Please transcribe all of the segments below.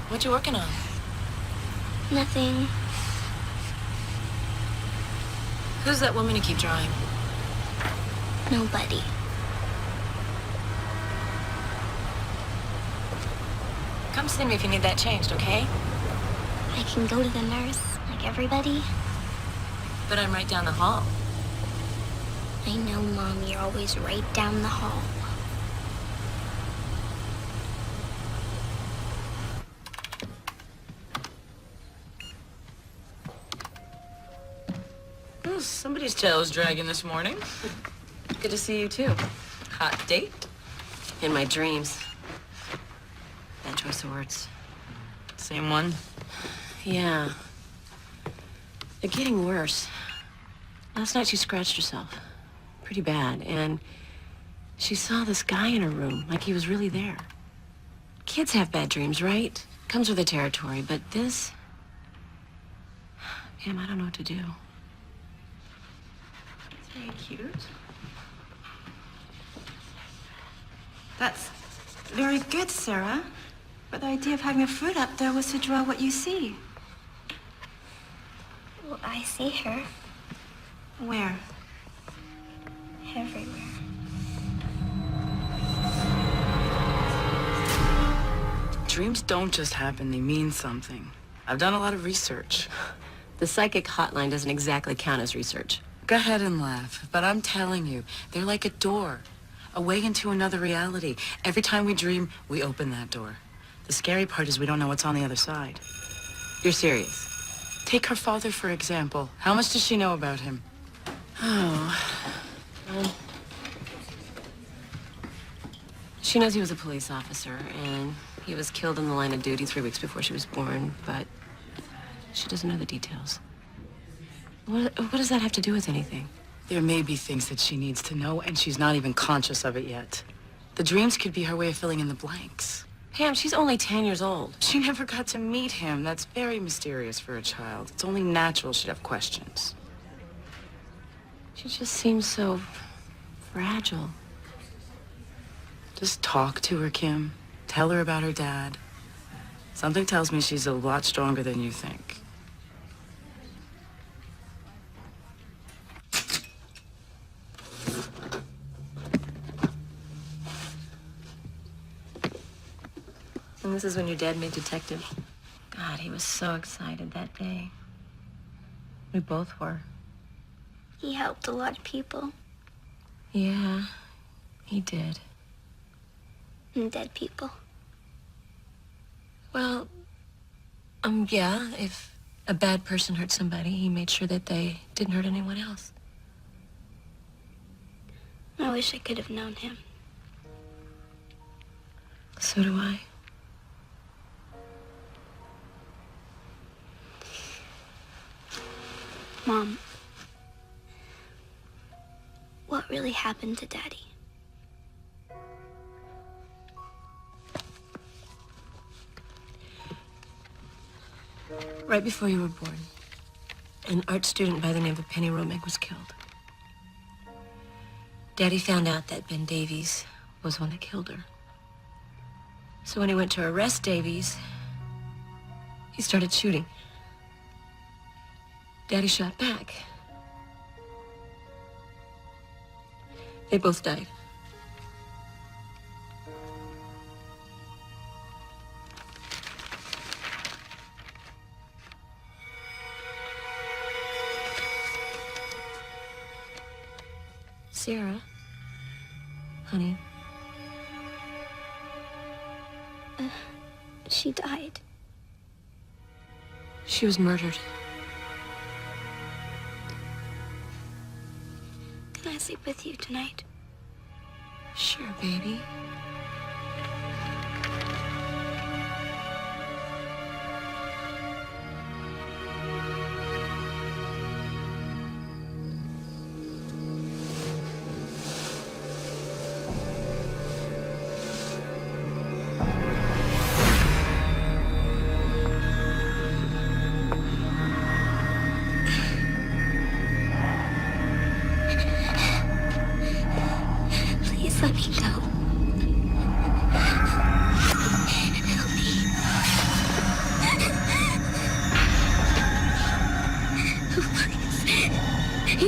What you working on? Nothing. Who's that woman you keep drawing? Nobody. Come see me if you need that changed, okay? I can go to the nurse, like everybody. But I'm right down the hall. I know, Mom, you're always right down the hall. Oh, somebody's tail is dragging this morning. Good to see you, too. Hot date? In my dreams. Bad choice of words. Same one? Yeah. They're getting worse. Last night she scratched herself. Pretty bad. And she saw this guy in her room, like he was really there. Kids have bad dreams, right? Comes with the territory, but this... Pam, I don't know what to do. It's very cute. That's very good, Sarah. But the idea of having a fruit up there was to draw what you see. Well, I see her Where? everywhere. Dreams don't just happen, they mean something. I've done a lot of research. The psychic hotline doesn't exactly count as research. Go ahead and laugh, but I'm telling you, they're like a door, a way into another reality. Every time we dream, we open that door. The scary part is we don't know what's on the other side. You're serious? Take her father, for example. How much does she know about him? Oh. Well, she knows he was a police officer, and he was killed in the line of duty 3 weeks before she was born, but she doesn't know the details. What does that have to do with anything? There may be things that she needs to know, and she's not even conscious of it yet. The dreams could be her way of filling in the blanks. Pam, she's only 10 years old. She never got to meet him. That's very mysterious for a child. It's only natural she'd have questions. She just seems so fragile. Just talk to her, Kim. Tell her about her dad. Something tells me she's a lot stronger than you think. And this is when your dad made detective. God, he was so excited that day. We both were. He helped a lot of people. Yeah, he did. And dead people. Well, yeah, if a bad person hurt somebody, he made sure that they didn't hurt anyone else. I wish I could have known him. So do I. Mom, what really happened to Daddy? Right before you were born, an art student by the name of Penny Romig was killed. Daddy found out that Ben Davies was the one that killed her. So when he went to arrest Davies, he started shooting. Daddy shot back. They both died. Sarah, honey. She died. She was murdered. Can I sleep with you tonight? Sure, baby. Please let me go.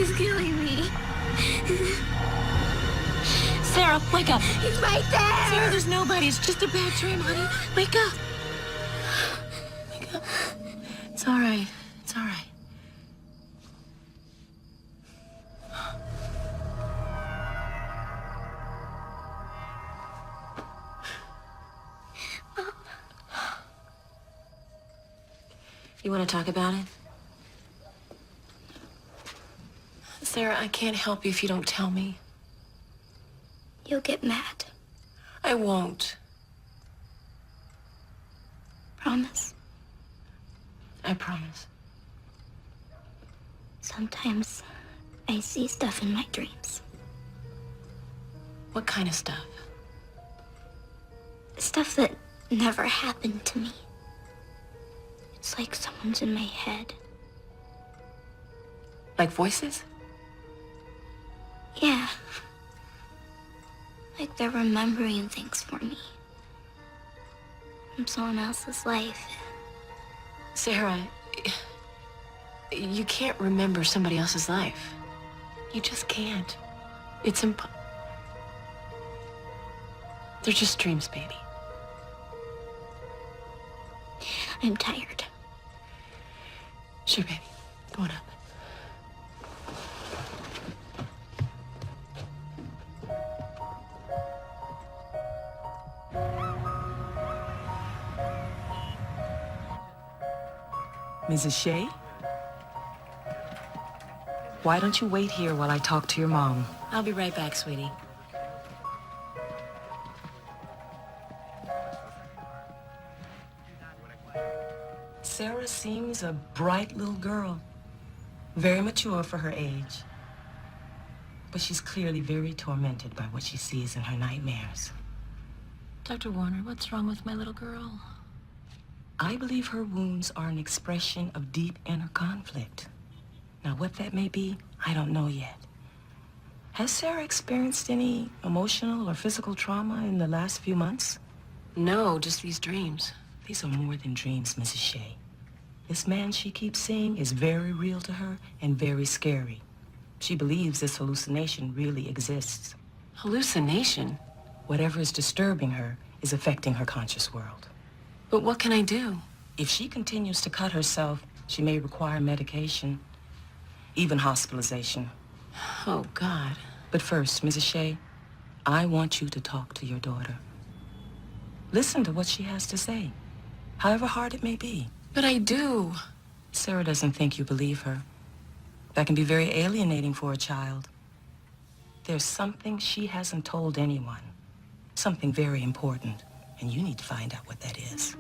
He's killing me. Sarah, wake up. He's right there. Sarah, there's nobody. It's just a bad dream, honey. Wake up. Wake up. It's all right. It's all right. You want to talk about it? Sarah, I can't help you if you don't tell me. You'll get mad. I won't. Promise? I promise. Sometimes I see stuff in my dreams. What kind of stuff? Stuff that never happened to me. It's like someone's in my head. Like voices? Yeah. Like they're remembering things for me. From someone else's life. Sarah, you can't remember somebody else's life. You just can't. It's They're just dreams, baby. I'm tired. Sure, baby. Go on up. Mrs. Shea? Why don't you wait here while I talk to your mom? I'll be right back, sweetie. Sarah seems a bright little girl. Very mature for her age. But she's clearly very tormented by what she sees in her nightmares. Dr. Warner, what's wrong with my little girl? I believe her wounds are an expression of deep inner conflict. Now, what that may be, I don't know yet. Has Sarah experienced any emotional or physical trauma in the last few months? No, just these dreams. These are more than dreams, Mrs. Shea. This man she keeps seeing is very real to her and very scary. She believes this hallucination really exists. Hallucination? Whatever is disturbing her is affecting her conscious world. But what can I do? If she continues to cut herself, she may require medication, even hospitalization. Oh, God. But first, Mrs. Shea, I want you to talk to your daughter. Listen to what she has to say, however hard it may be. But I do. Sarah doesn't think you believe her. That can be very alienating for a child. There's something she hasn't told anyone. Something very important, and you need to find out what that is.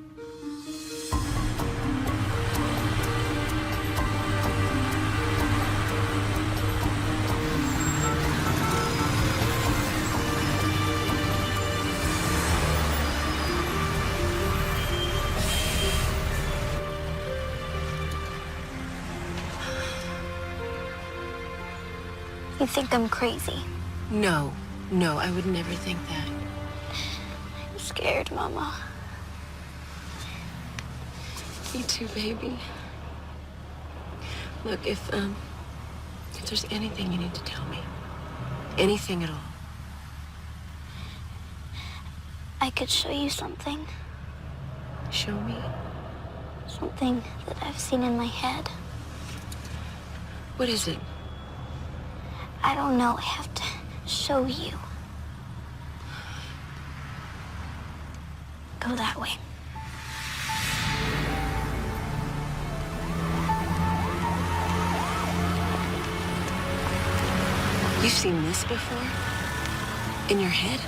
You think I'm crazy. No, I would never think that. I'm scared, Mama. Me too, baby. Look, if there's anything you need to tell me, anything at all. I could show you something. Show me. Something that I've seen in my head. What is it? I don't know. I have to show you. Go that way. You've seen this before? In your head?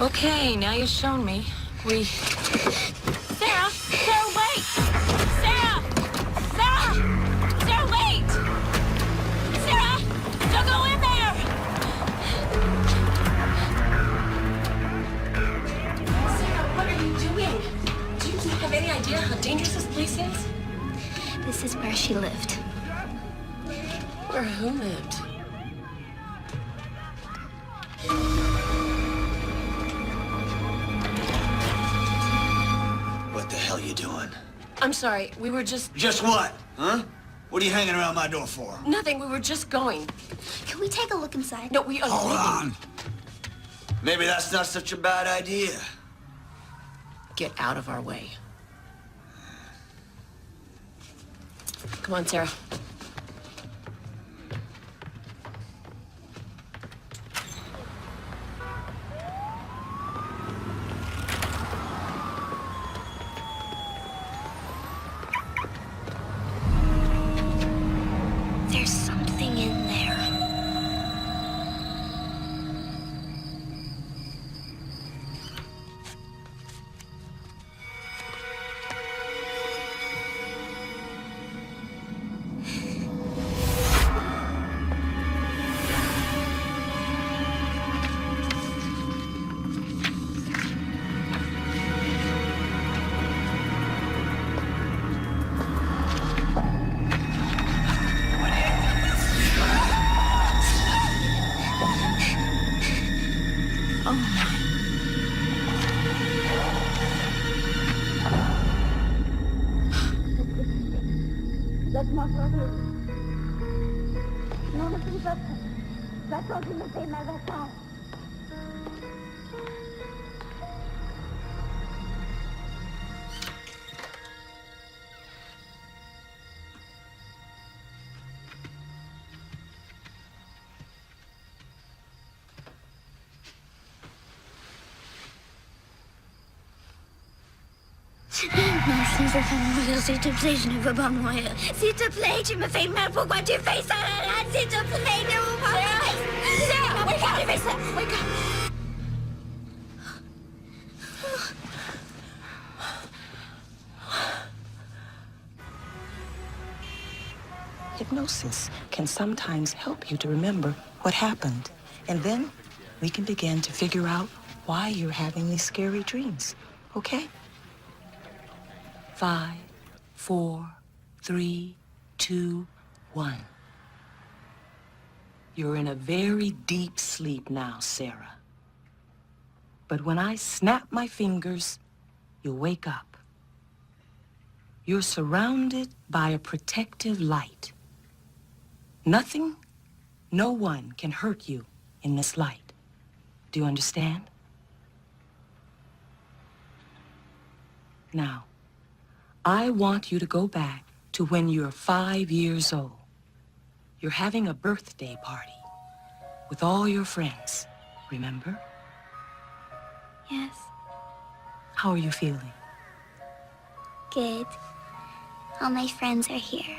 Okay, now you've shown me. Sarah! Sarah, wait! Sarah! Sarah! Sarah, wait! Sarah! Don't go in there! Sarah, what are you doing? Do you have any idea how dangerous this place is? This is where she lived. Where who lived? I'm sorry. We were just... Just what? Huh? What are you hanging around my door for? Nothing. We were just going. Can we take a look inside? No, we are Hold leaving. on. Maybe that's not such a bad idea. Get out of our way. Come on, Sarah. There's something in there. Laisse-moi sortir. Non, ne fais pas ça. Va-t'en, je me fais mal, va-t'en. Non, je ne veux pas mourir, s'il te plaît, je ne veux pas mourir. S'il te plaît, tu me fais mal, pourquoi tu fais ça, là? S'il te plaît, ne me pas mal. Sarah, wake up! Tu fais ça? Wake up! Hypnosis can sometimes help you to remember what happened. And then we can begin to figure out why you're having these scary dreams. Okay? 5, 4, 3, 2, 1. You're in a very deep sleep now, Sarah. But when I snap my fingers, you'll wake up. You're surrounded by a protective light. Nothing, no one can hurt you in this light. Do you understand? Now, I want you to go back to when you're 5 years old. You're having a birthday party with all your friends, remember? Yes, How are you feeling? good. All my friends are here.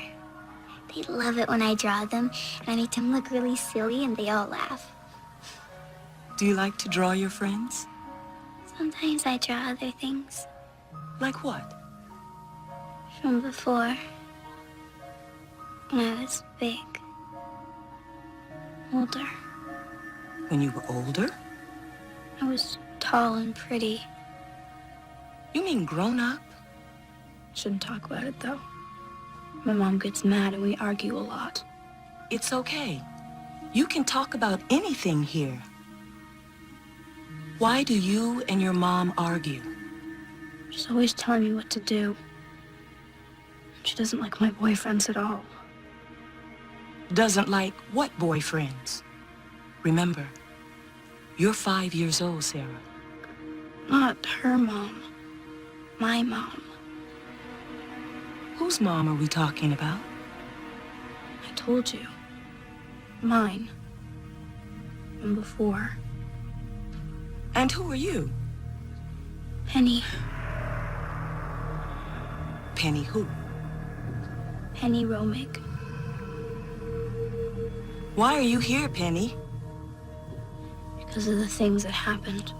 They love it when I draw them, and I make them look really silly, and they all laugh. Do you like to draw your friends? Sometimes I draw other things Like what? from before, when I was big, older. When you were older? I was tall and pretty. You mean grown up? Shouldn't talk about it, though. My mom gets mad and we argue a lot. It's okay. You can talk about anything here. Why do you and your mom argue? She's always telling me what to do. She doesn't like my boyfriends at all. Doesn't like what boyfriends? Remember, you're 5 years old, Sarah. Not her mom. My mom. Whose mom are we talking about? I told you. Mine. From before. And who are you? Penny. Penny who? Penny Romig. Why are you here, Penny? Because of the things that happened.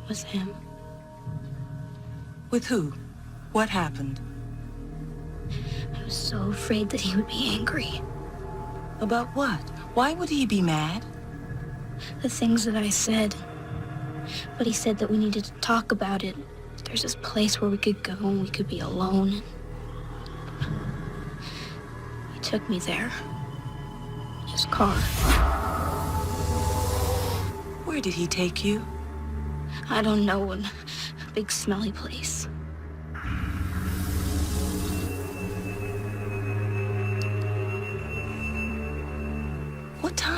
With him. With who? What happened? I was so afraid that he would be angry. About what? Why would he be mad? The things that I said. But he said that we needed to talk about it. There's this place where we could go and we could be alone. He took me there. In his car. Where did he take you? I don't know, in a big smelly place.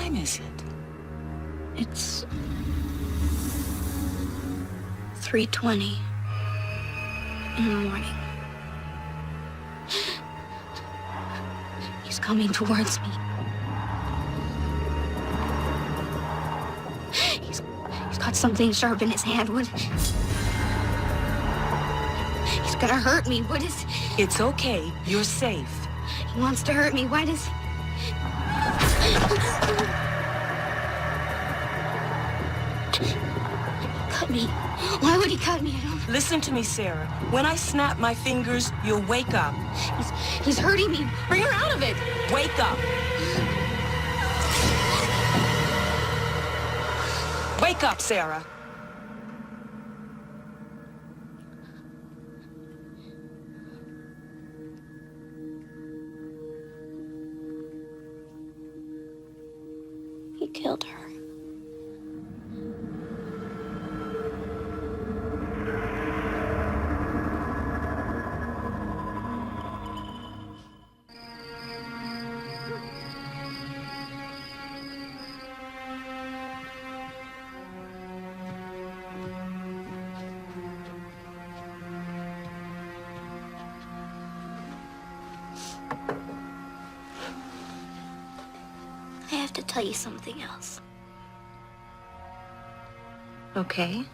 time is it? It's 3:20 in the morning. He's coming towards me. He's got something sharp in his hand. What? He's gonna hurt me. What is? It's okay. You're safe. He wants to hurt me. Why does? Cut me. Why would he cut me? I don't. Listen to me, Sarah. When I snap my fingers, you'll wake up. He's hurting me. Bring her out of it. Wake up. Wake up, Sarah. He killed her. I have to tell you something else. Okay.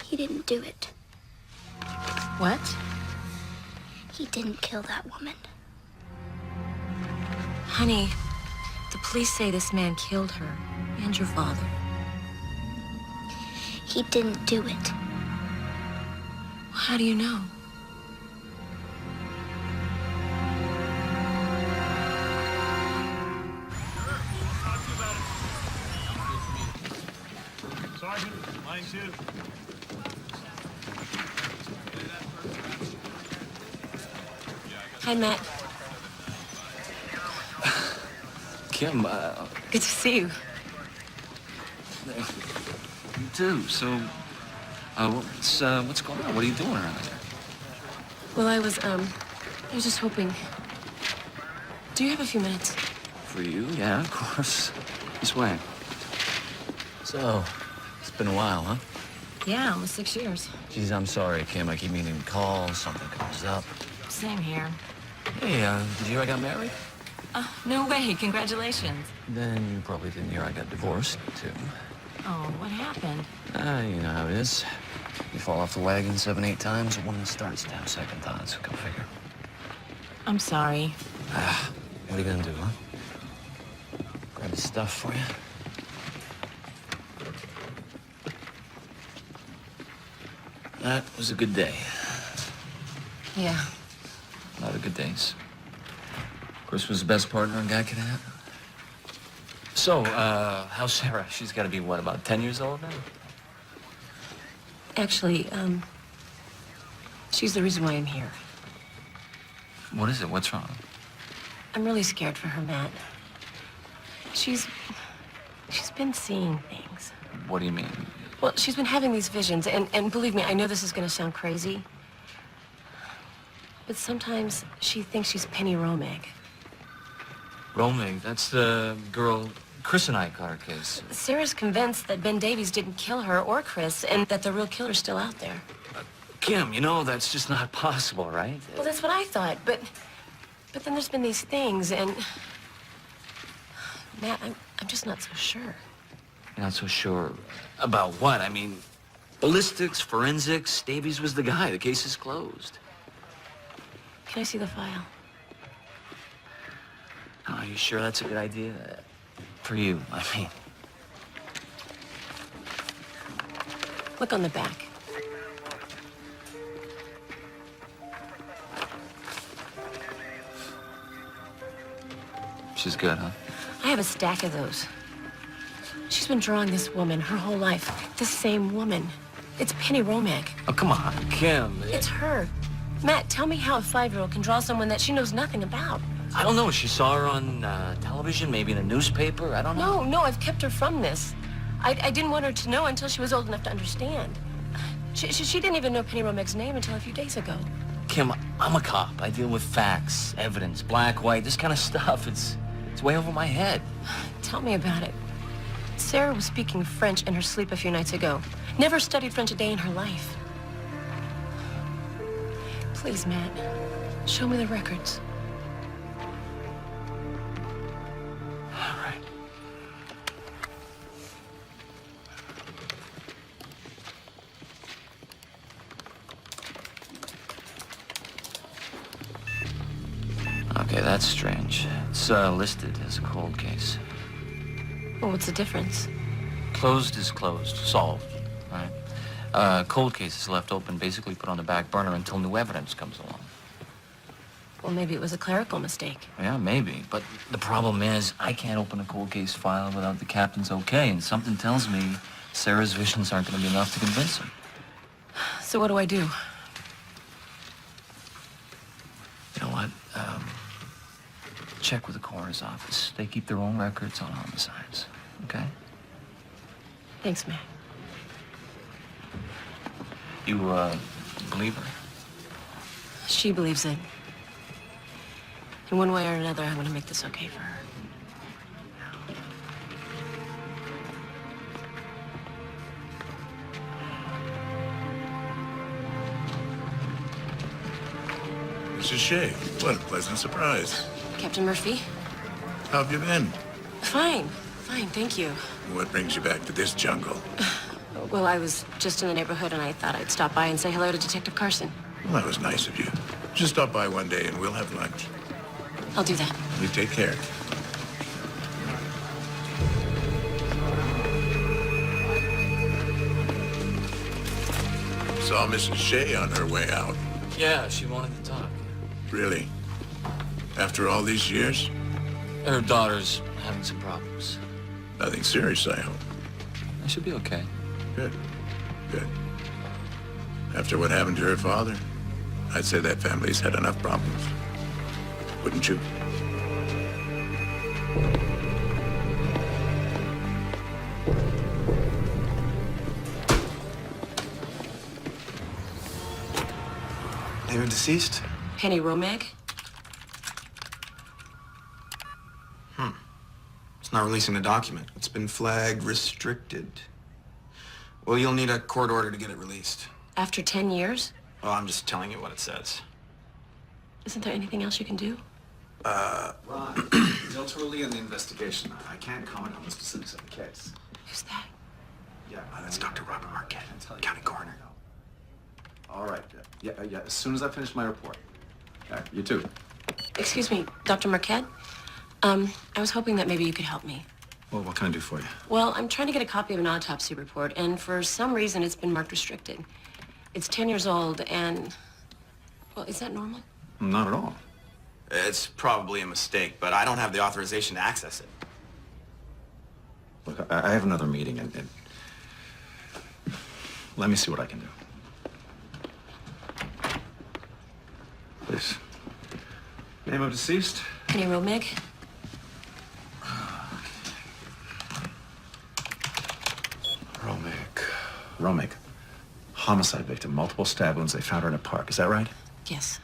He didn't do it. What? He didn't kill that woman. Honey, the police say this man killed her and your father. He didn't do it. How do you know? Sergeant, line 2. Hi, Matt. Kim, Good to see you. you too. So, what's going on? What are you doing around here? Well, I was just hoping. Do you have a few minutes? For you? Yeah, of course. This way. So, it's been a while, huh? Yeah, almost 6 years. Geez, I'm sorry, Kim. I keep meaning to call. Something comes up. Same here. Hey, did you hear I got married? No way. Congratulations. Then you probably didn't hear I got divorced, too. Oh, what happened? You know how it is. You fall off the wagon 7, 8 times, a woman starts to have second thoughts. Go figure. I'm sorry. What are you gonna do, huh? Grab the stuff for you? That was a good day. Yeah. A lot of good days. Chris was the best partner a guy could have. So, how's Sarah? She's got to be, what, about 10 years old now? Actually, she's the reason why I'm here. What is it? What's wrong? I'm really scared for her, Matt. She's been seeing things. What do you mean? Well, she's been having these visions, and believe me, I know this is gonna sound crazy, but sometimes she thinks she's Penny Romeg. Romig, that's the girl Chris and I caught her case. Sarah's convinced that Ben Davies didn't kill her or Chris, and that the real killer's still out there. Kim, you know that's just not possible, right? Well, that's what I thought, but then there's been these things, and Matt, I'm just not so sure. You're not so sure about what? I mean, ballistics, forensics, Davies was the guy. The case is closed. Can I see the file? Are you sure that's a good idea? For you, I mean. Look on the back. She's good, huh? I have a stack of those. She's been drawing this woman her whole life. The same woman. It's Penny Romeg. Oh, come on, Kim. It's her. Matt, tell me how a 5-year-old can draw someone that she knows nothing about. I don't know. She saw her on television, maybe in a newspaper. I don't know. No, I've kept her from this. I didn't want her to know until she was old enough to understand. She didn't even know Penny Romeg's name until a few days ago. Kim, I'm a cop. I deal with facts, evidence, black, white, this kind of stuff. It's way over my head. Tell me about it. Sarah was speaking French in her sleep a few nights ago. Never studied French a day in her life. Please, Matt, show me the records. All right. Okay, that's strange. It's listed as a cold case. Well, what's the difference? Closed is closed. Solved. Right? Cold case is left open, basically put on the back burner until new evidence comes along. Well, maybe it was a clerical mistake. Yeah, maybe. But the problem is, I can't open a cold case file without the captain's okay, and something tells me Sarah's visions aren't going to be enough to convince him. So what do I do? You know what? Check with the coroner's office. They keep their own records on homicides. Okay? Thanks, Matt. You, believe her? She believes it. In one way or another, I want to make this okay for her. Mrs. Shea, what a pleasant surprise. Captain Murphy? How have you been? Fine, thank you. What brings you back to this jungle? Well, I was just in the neighborhood and I thought I'd stop by and say hello to Detective Carson. Well, that was nice of you. Just stop by one day and we'll have lunch. I'll do that. You take care. Saw Mrs. Shea on her way out. Yeah, she wanted to talk. Really? After all these years? Her daughter's having some problems. Nothing serious, I hope. I should be okay. Good. Good. After what happened to her father, I'd say that family's had enough problems. Wouldn't you? Name of deceased? Penny Romeg? It's not releasing the document. It's been flagged restricted. Well, you'll need a court order to get it released. After 10 years? Well, I'm just telling you what it says. Isn't there anything else you can do? Ron, Del Turley in the investigation. I can't comment on the specifics of the case. Who's that? Yeah, that's Dr. Robert Marquette, county coroner. All right. Yeah, as soon as I finish my report. You too. Excuse me, Dr. Marquette? I was hoping that maybe you could help me. Well, what can I do for you? Well, I'm trying to get a copy of an autopsy report, and for some reason it's been marked restricted. It's 10 years old, and... Well, is that normal? Not at all. It's probably a mistake, but I don't have the authorization to access it. Look, I have another meeting, and let me see what I can do. Please. Name of deceased? Penny Romeg? Romeg. Homicide victim, multiple stab wounds. They found her in a park. Is that right? Yes.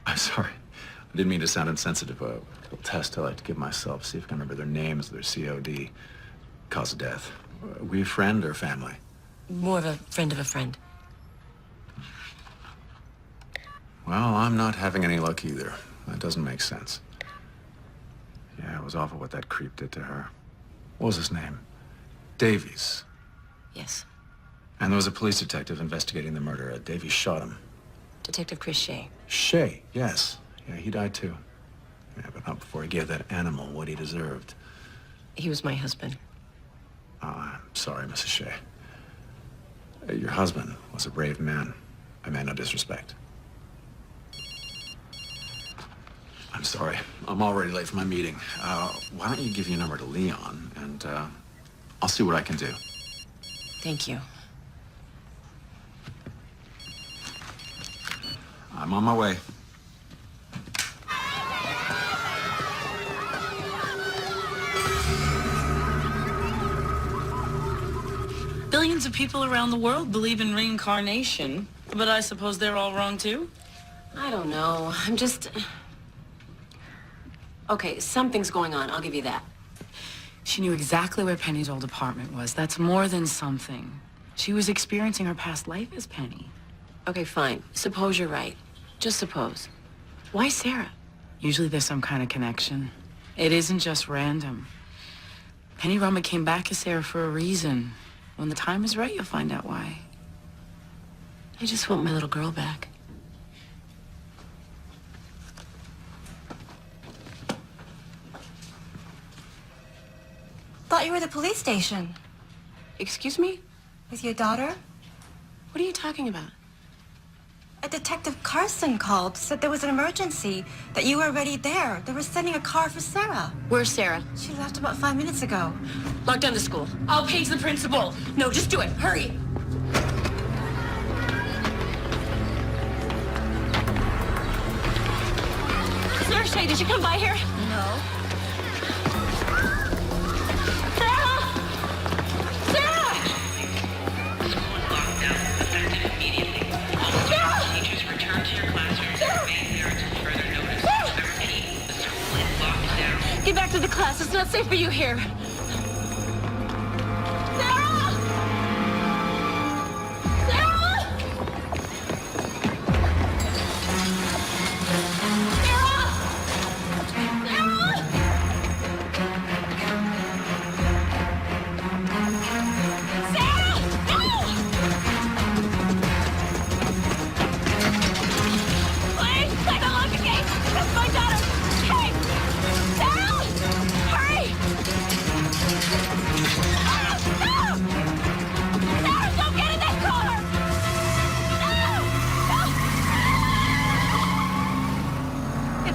I'm sorry. I didn't mean to sound insensitive. A little test I like to give myself, see if I can remember their names, their COD, cause of death. Were you a friend or family? More of a friend of a friend. Well, I'm not having any luck either. That doesn't make sense. Yeah, it was awful what that creep did to her. What was his name? Davies. Yes. And there was a police detective investigating the murder. Davies shot him. Detective Chris Shea. Shea, yes. Yeah, he died too. Yeah, but not before he gave that animal what he deserved. He was my husband. Oh, I'm sorry, Mrs. Shea. Your husband was a brave man. I meant no disrespect. I'm sorry. I'm already late for my meeting. Why don't you give your number to Leon, and I'll see what I can do. Thank you. I'm on my way. Millions of people around the world believe in reincarnation, but I suppose they're all wrong too? I don't know. I'm just... Okay, something's going on. I'll give you that. She knew exactly where Penny's old apartment was. That's more than something. She was experiencing her past life as Penny. Okay, fine. Suppose you're right. Just suppose. Why Sarah? Usually there's some kind of connection. It isn't just random. Penny Roma came back as Sarah for a reason. When the time is right, you'll find out why. I just want my little girl back. Thought you were the police station. Excuse me? With your daughter? What are you talking about? A Detective Carson called, said there was an emergency, that you were already there. They were sending a car for Sarah. Where's Sarah? She left about 5 minutes ago. Lock down the school. I'll page the principal. No, just do it. Hurry. Sarah Shay, did you come by here? No. Sarah! Sarah! Teachers return to your classrooms and remain there until further notice. I repeat, the school is locked down. Get back to the class. It's not safe for you here. Sarah! Sarah!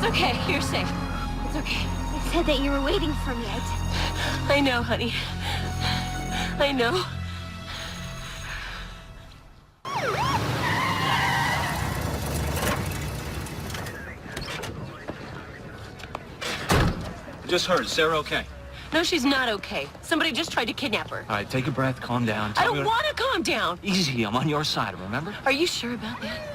Okay, you're safe. It's okay. It said that you were waiting for me. I know, honey. I know. Just heard. Is Sarah okay? No, she's not okay. Somebody just tried to kidnap her. All right, take a breath, calm down. I don't want to calm down. Easy, I'm on your side, remember? Are you sure about that?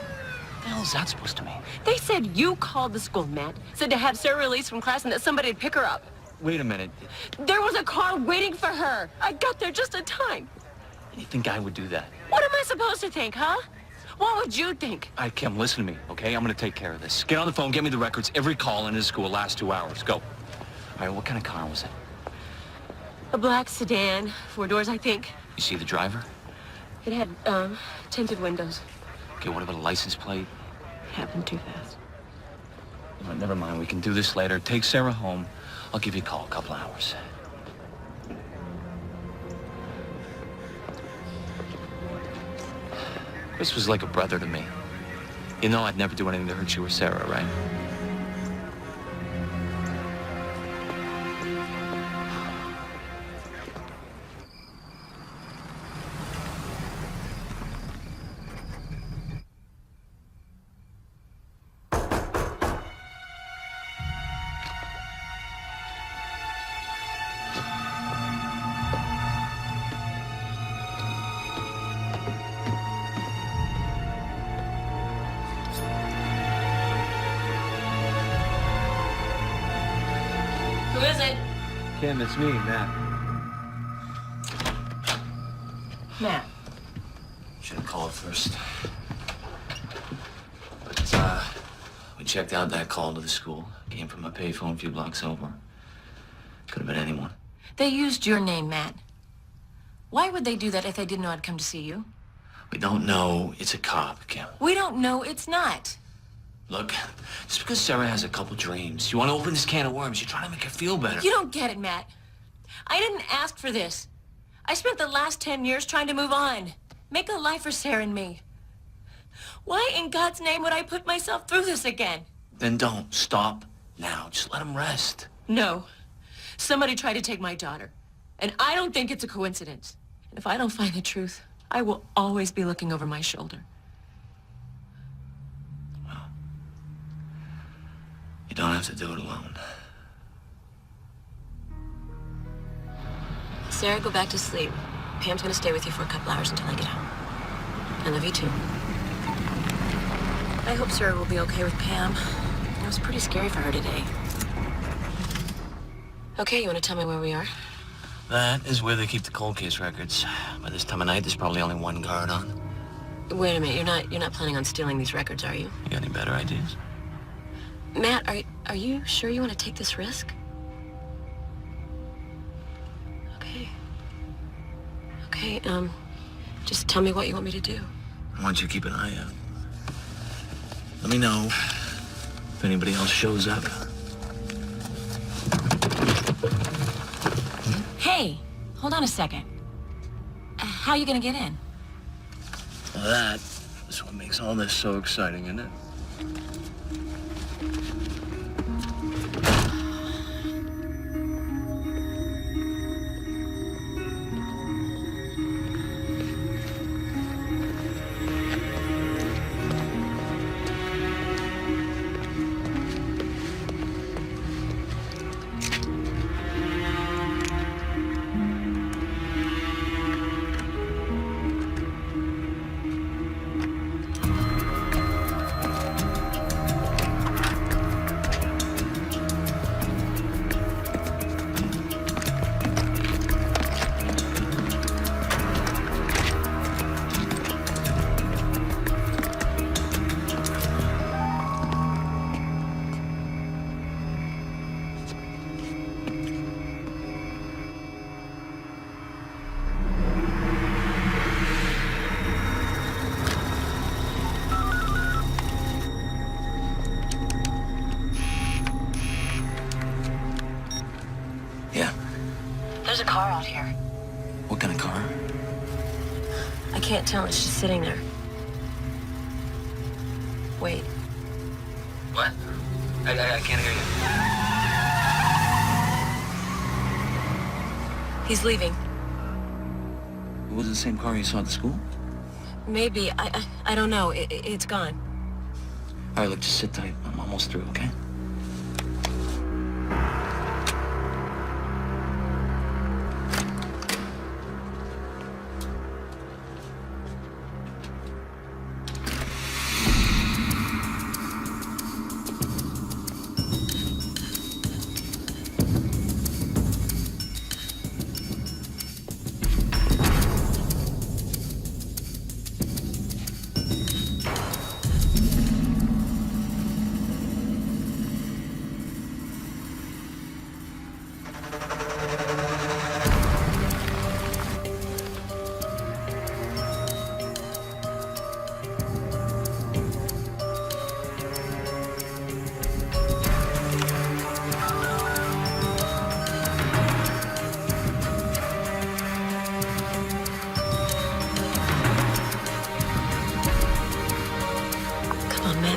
What the hell is that supposed to mean? They said you called the school, Matt. Said to have Sarah released from class and that somebody'd pick her up. Wait a minute. There was a car waiting for her. I got there just in time. You think I would do that? What am I supposed to think, huh? What would you think? All right, Kim, listen to me, okay? I'm gonna take care of this. Get on the phone, get me the records, every call in his school last 2 hours. Go. All right, what kind of car was it? A black sedan, 4 doors, I think. You see the driver? It had, tinted windows. Okay, what about a license plate? Happened too fast. All right, never mind, we can do this later. Take Sarah home. I'll give you a call in a couple hours. Chris was like a brother to me. You know I'd never do anything to hurt you or Sarah, right? Who is it? Kim, it's me, Matt. Matt. Should have called first. But, we checked out that call to the school. Came from a payphone a few blocks over. Could have been anyone. They used your name, Matt. Why would they do that if they didn't know I'd come to see you? We don't know it's a cop, Kim. We don't know it's not. Look, just because Sarah has a couple dreams, you want to open this can of worms, you're trying to make her feel better. You don't get it, Matt. I didn't ask for this. I spent the last 10 years trying to move on. Make a life for Sarah and me. Why in God's name would I put myself through this again? Then don't. Stop now. Just let him rest. No. Somebody tried to take my daughter. And I don't think it's a coincidence. And if I don't find the truth, I will always be looking over my shoulder. You don't have to do it alone. Sarah, go back to sleep. Pam's gonna stay with you for a couple hours until I get home. I love you too. I hope Sarah will be okay with Pam. It was pretty scary for her today. Okay, you want to tell me where we are? That is where they keep the cold case records. By this time of night, there's probably only one guard on. Wait a minute, you're not planning on stealing these records, are you? You got any better ideas? Matt, are you sure you want to take this risk? Okay, just tell me what you want me to do. I want you to keep an eye out. Let me know if anybody else shows up. Hey, hold on a second. How are you gonna get in? Well, that is what makes all this so exciting, isn't it? There's a car out here. What kind of car? I can't tell, it's just sitting there. Wait. What? I can't hear you. He's leaving. It was the same car you saw at the school? Maybe. I don't know. It's gone. All right, look, just sit tight. I'm almost through, okay?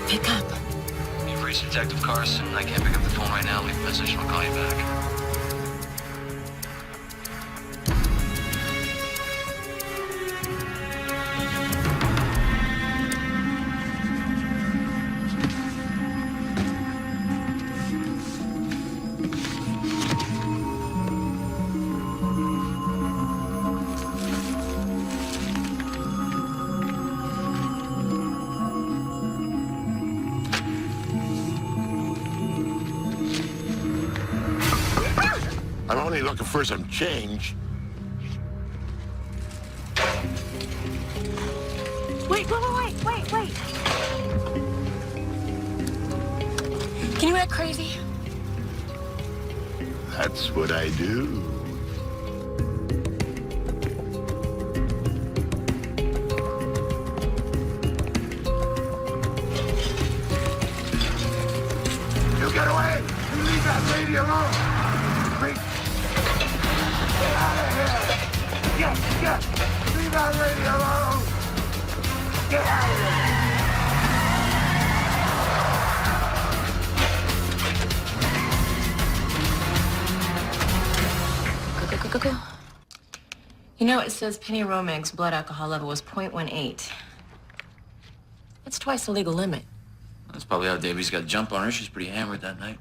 Pick up. You've reached Detective Carson. I can't pick up the phone right now. Leave a message and I'll call you back. I'm only looking for some change. Wait. Can you act crazy? That's what I do. You get away! You leave that lady alone! Get out of here! Get! Leave that lady alone! Get out of here! Go. You know, it says Penny Romeg's blood alcohol level was 0.18. That's twice the legal limit. That's probably how Davies got a jump on her. She's pretty hammered that night.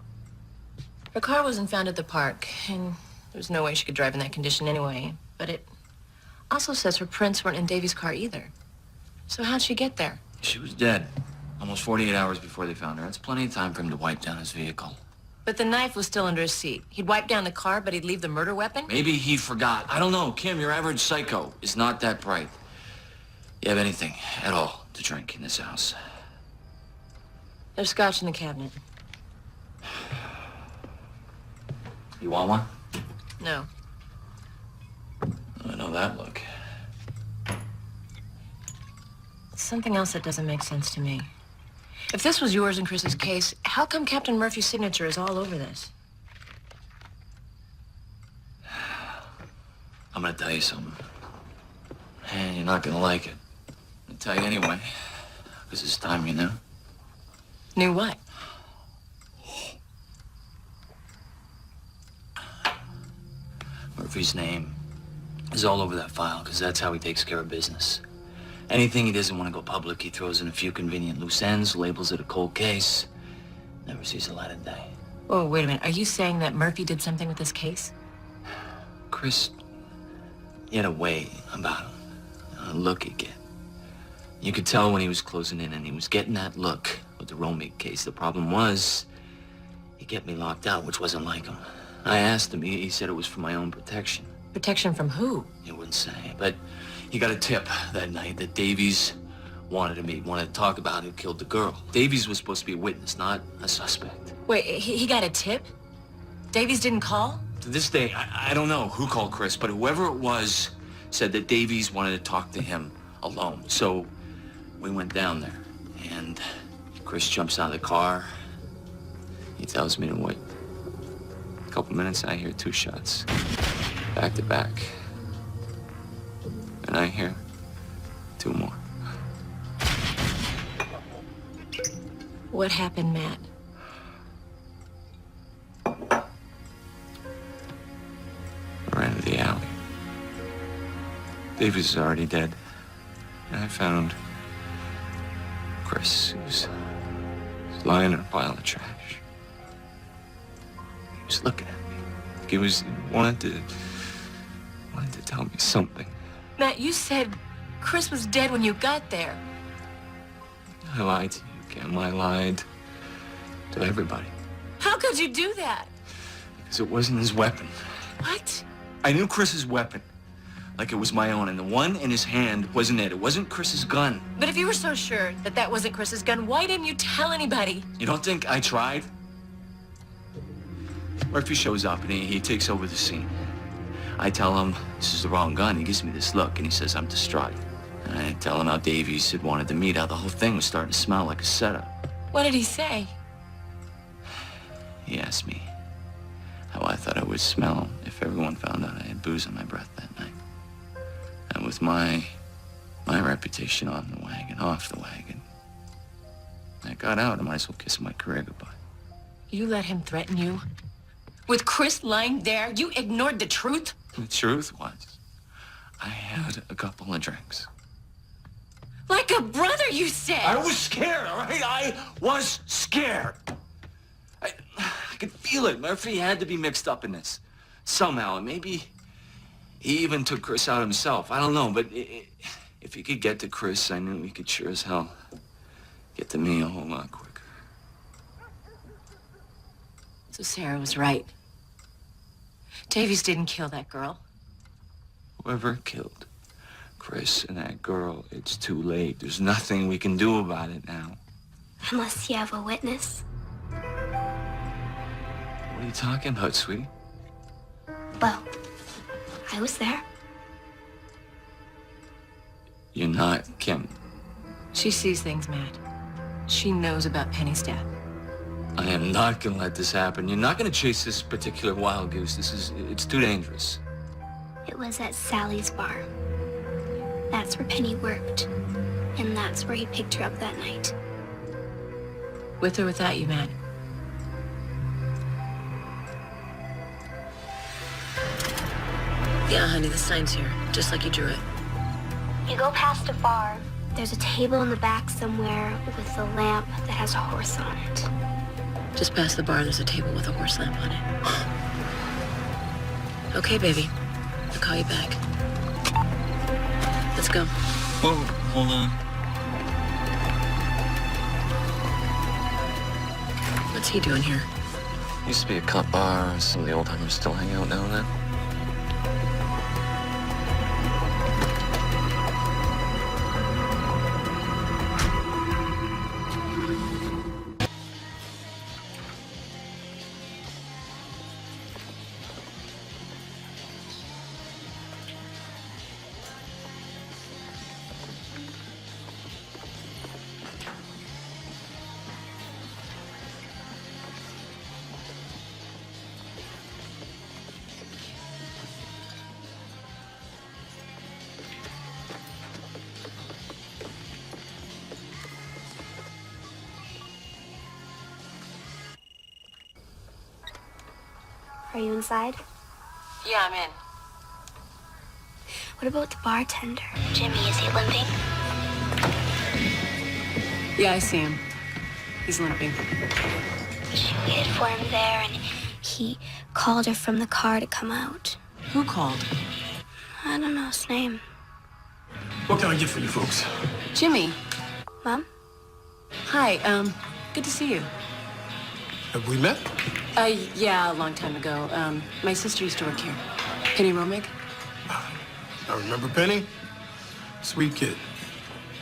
Her car wasn't found at the park, and there was no way she could drive in that condition anyway. But it Also says her prints weren't in Davy's car either. So how'd she get there? She was dead. Almost 48 hours before they found her. That's plenty of time for him to wipe down his vehicle. But the knife was still under his seat. He'd wipe down the car, but he'd leave the murder weapon? Maybe he forgot. I don't know. Kim, your average psycho is not that bright. You have anything at all to drink in this house? There's scotch in the cabinet. You want one? No. I know that look. Something else that doesn't make sense to me. If this was yours and Chris's case, how come Captain Murphy's signature is all over this? I'm gonna tell you something. And you're not gonna like it. I'll tell you anyway. Because it's time you knew. Knew what? Murphy's name is all over that file, because that's how he takes care of business. Anything he doesn't want to go public, he throws in a few convenient loose ends, labels it a cold case, never sees the light of day. Oh, wait a minute. Are you saying that Murphy did something with this case? Chris, he had a way about him, a look he'd get. You could tell when he was closing in, and he was getting that look with the Romig case. The problem was, he kept me locked out, which wasn't like him. I asked him, he said it was for my own protection. Protection from who? He wouldn't say, but he got a tip that night that Davies wanted to meet, wanted to talk about who killed the girl. Davies was supposed to be a witness, not a suspect. Wait, he got a tip? Davies didn't call? To this day, I don't know who called Chris, but whoever it was said that Davies wanted to talk to him alone. So we went down there, and Chris jumps out of the car. He tells me to wait. A couple minutes, I hear 2 shots, back to back. And I hear 2 more. What happened, Matt? I ran to the alley. Davies is already dead. And I found Chris, who was lying in a pile of trash. He was looking at me. He wanted to tell me something. Matt, you said Chris was dead when you got there. I lied to you, Kim. I lied to everybody. How could you do that? Because it wasn't his weapon. What? I knew Chris's weapon, like it was my own, and the one in his hand wasn't it. It wasn't Chris's gun. But if you were so sure that that wasn't Chris's gun, why didn't you tell anybody? You don't think I tried? Murphy shows up and he takes over the scene. I tell him this is the wrong gun. He gives me this look and he says I'm distraught. And I tell him how Davies had wanted to meet, how the whole thing was starting to smell like a setup. What did he say? He asked me how I thought I would smell if everyone found out I had booze on my breath that night. And with my reputation on the wagon, off the wagon, I got out. I might as well kiss my career goodbye. You let him threaten you? With Chris lying there, you ignored the truth? The truth was, I had a couple of drinks. Like a brother, you said! I was scared, all right? I was scared. I could feel it. Murphy had to be mixed up in this. Somehow, and maybe he even took Chris out himself. I don't know, but if he could get to Chris, I knew he could sure as hell get to me a whole lot quicker. So Sarah was right. Davies didn't kill that girl. Whoever killed Chris and that girl, it's too late. There's nothing we can do about it now. Unless you have a witness. What are you talking about, sweetie? Well, I was there. You're not Kim. She sees things, Matt. She knows about Penny's death. I am not gonna let this happen. You're not gonna chase this particular wild goose. It's too dangerous. It was at Sally's bar. That's where Penny worked. And that's where he picked her up that night. With or without you, Matt? Yeah, honey, the sign's here, just like you drew it. You go past a bar. There's a table in the back somewhere with a lamp that has a horse on it. Just past the bar, there's a table with a horse lamp on it. Okay, baby. I'll call you back. Let's go. Whoa, hold on. What's he doing here? Used to be a cut bar. Some of the old timers still hang out now and then. Are you inside? Yeah, I'm in. What about the bartender? Jimmy, is he limping? Yeah, I see him. He's limping. She waited for him there, and he called her from the car to come out. Who called? I don't know his name. What can I get for you folks? Jimmy. Mom? Hi, good to see you. Have we met? Yeah, a long time ago. My sister used to work here. Penny Romig? I remember Penny. Sweet kid.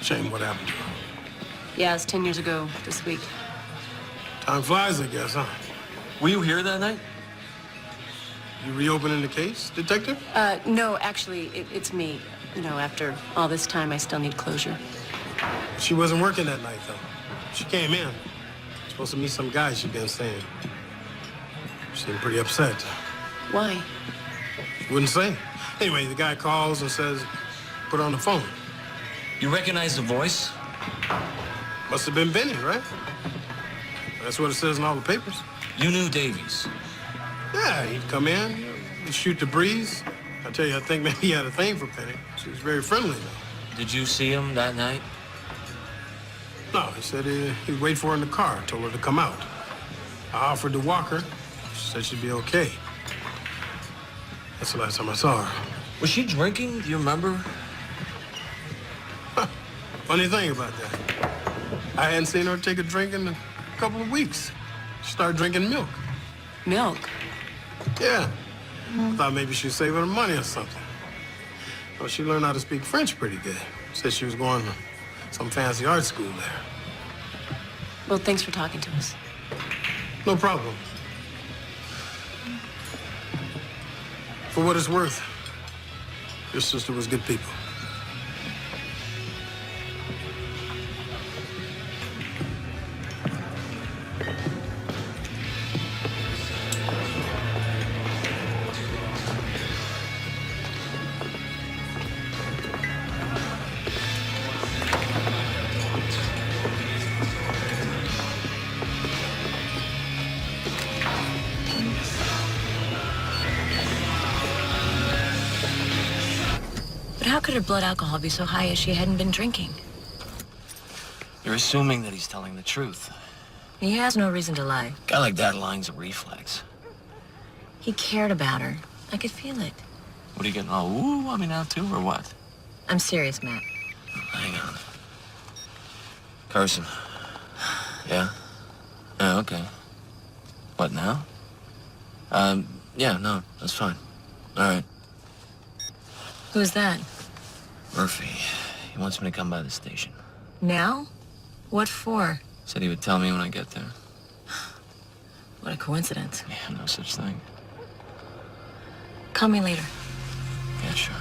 Shame what happened to her. Yeah, it's 10 years ago this week. Time flies, I guess, huh? Were you here that night? You reopening the case, detective? No, actually, it's me. You know, after all this time, I still need closure. She wasn't working that night, though. She came in. Supposed to meet some guy she'd been saying. She seemed pretty upset. Why? Wouldn't say. Anyway, the guy calls and says, put her on the phone. You recognize the voice? Must have been Benny, right? That's what it says in all the papers. You knew Davies. Yeah, he'd come in, he'd shoot the breeze. I tell you, I think maybe he had a thing for Penny. She was very friendly, though. Did you see him that night? No, he said he'd wait for her in the car, told her to come out. I offered to walk her. She said she'd be okay. That's the last time I saw her. Was she drinking? Do you remember? Funny thing about that. I hadn't seen her take a drink in a couple of weeks. She started drinking milk. Milk? Yeah. I thought maybe she was saving her money or something. Well, she learned how to speak French pretty good. Said she was going to some fancy art school there. Well, thanks for talking to us. No problem. For what it's worth, your sister was good people. But how could her blood alcohol be so high if she hadn't been drinking? You're assuming that he's telling the truth. He has no reason to lie. A guy like that lying's a reflex. He cared about her. I could feel it. What are you getting all ooh on me now too, or what? I'm serious, Matt. Hang on. Carson. Yeah? Yeah, okay. What now? Yeah, no, that's fine. All right. Who's that? Murphy. He wants me to come by the station. Now? What for? Said he would tell me when I get there. What a coincidence. Yeah, no such thing. Call me later. Yeah, sure.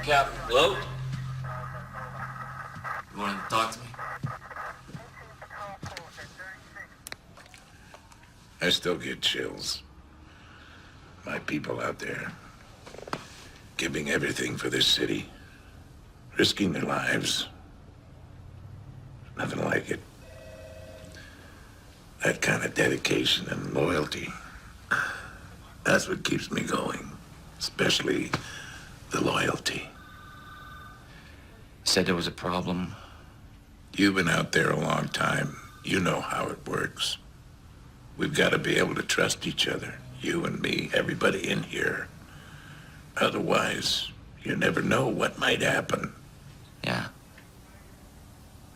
Cap, hello? You wanted to talk to me? I still get chills. My people out there, giving everything for this city, risking their lives. Nothing like it. That kind of dedication and loyalty. That's what keeps me going, especially the loyalty. Said there was a problem. You've been out there a long time. You know how it works. We've got to be able to trust each other. You and me, everybody in here. Otherwise, you never know what might happen. Yeah.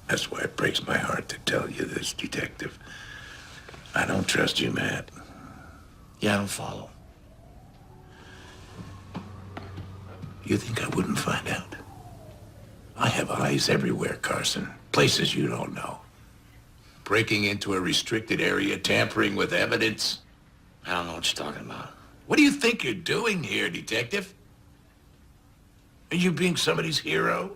That's why it breaks my heart to tell you this, Detective. I don't trust you, Matt. Yeah, I don't follow. You think I wouldn't find out? I have eyes everywhere, Carson. Places you don't know. Breaking into a restricted area, tampering with evidence. I don't know what you're talking about. What do you think you're doing here, Detective? Are you being somebody's hero?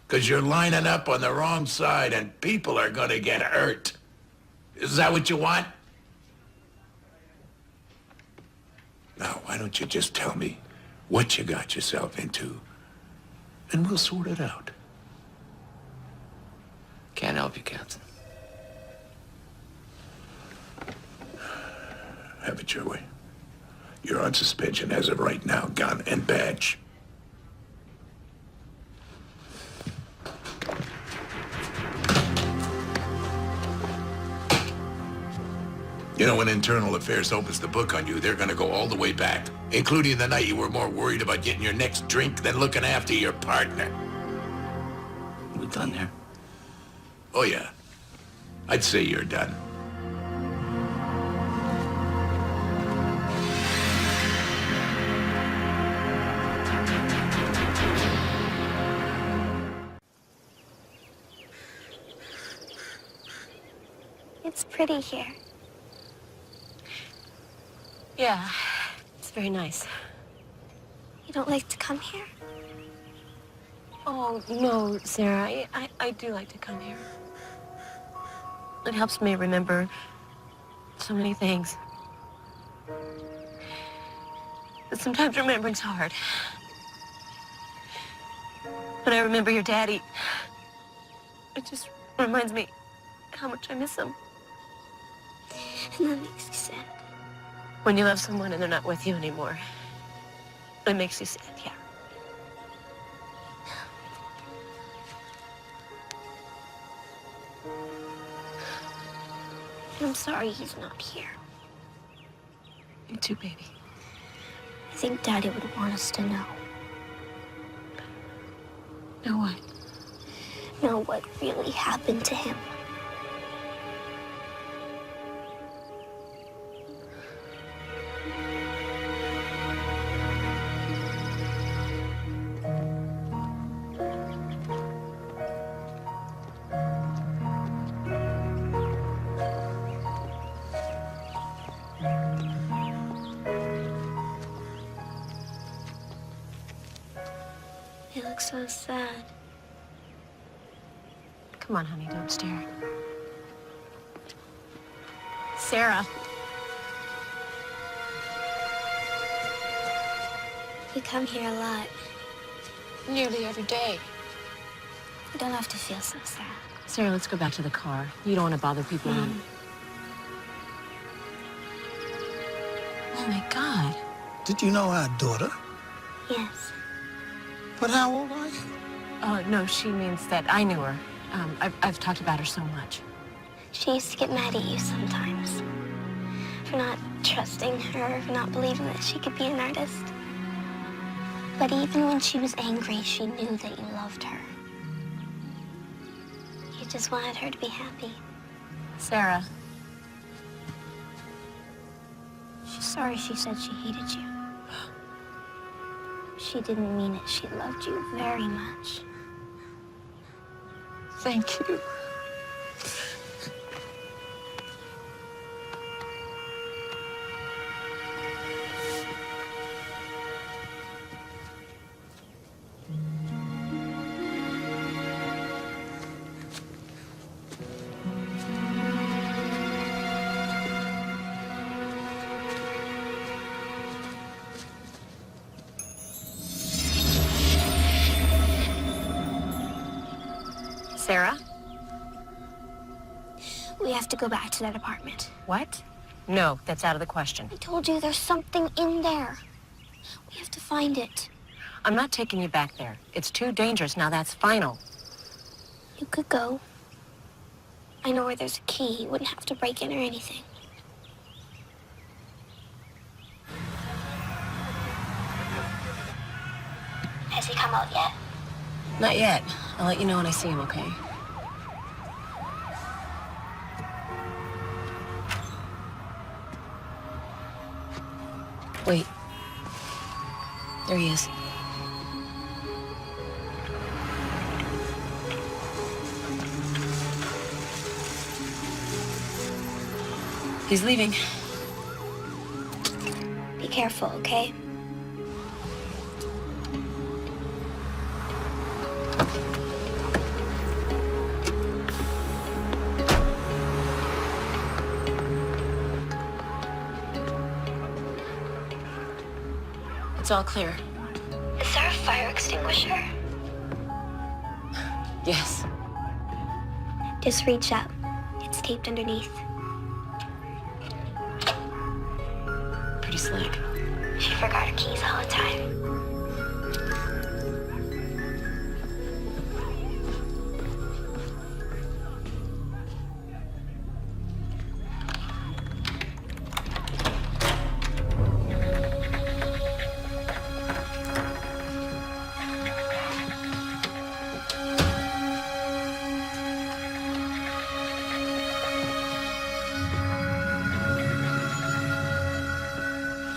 Because you're lining up on the wrong side and people are gonna get hurt. Is that what you want? Now, why don't you just tell me what you got yourself into, and we'll sort it out. Can't help you, Captain. Have it your way. You're on suspension as of right now, gun and badge. You know, when Internal Affairs opens the book on you, they're gonna go all the way back, including the night you were more worried about getting your next drink than looking after your partner. We're done there. Oh, yeah. I'd say you're done. It's pretty here. Yeah, it's very nice. You don't like to come here? Oh, no, Sarah, I do like to come here. It helps me remember so many things. But sometimes remembering's hard. When I remember your daddy, it just reminds me how much I miss him. And that makes you sad. When you love someone and they're not with you anymore, it makes you sad, yeah. I'm sorry he's not here. Me too, baby. I think Daddy would want us to know. Know what? Know what really happened to him. You look so sad. Come on, honey, don't stare. Sarah. You come here a lot. Nearly every day. You don't have to feel so sad. Sarah, let's go back to the car. You don't want to bother people. Oh, my God. Did you know our daughter? Yes. But how old are you? Oh, no, she means that I knew her. I've talked about her so much. She used to get mad at you sometimes. For not trusting her, for not believing that she could be an artist. But even when she was angry, she knew that you loved her. You just wanted her to be happy. Sarah. She's sorry she said she hated you. She didn't mean it. She loved you very much. Thank you. Sarah? We have to go back to that apartment. What? No, that's out of the question. I told you there's something in there. We have to find it. I'm not taking you back there. It's too dangerous. Now that's final. You could go. I know where there's a key. You wouldn't have to break in or anything. Has he come out yet? Not yet. I'll let you know when I see him, okay? Wait. There he is. He's leaving. Be careful, okay? It's all clear. Is there a fire extinguisher? Yes. Just reach up. It's taped underneath. Pretty slick. She forgot her keys all the time.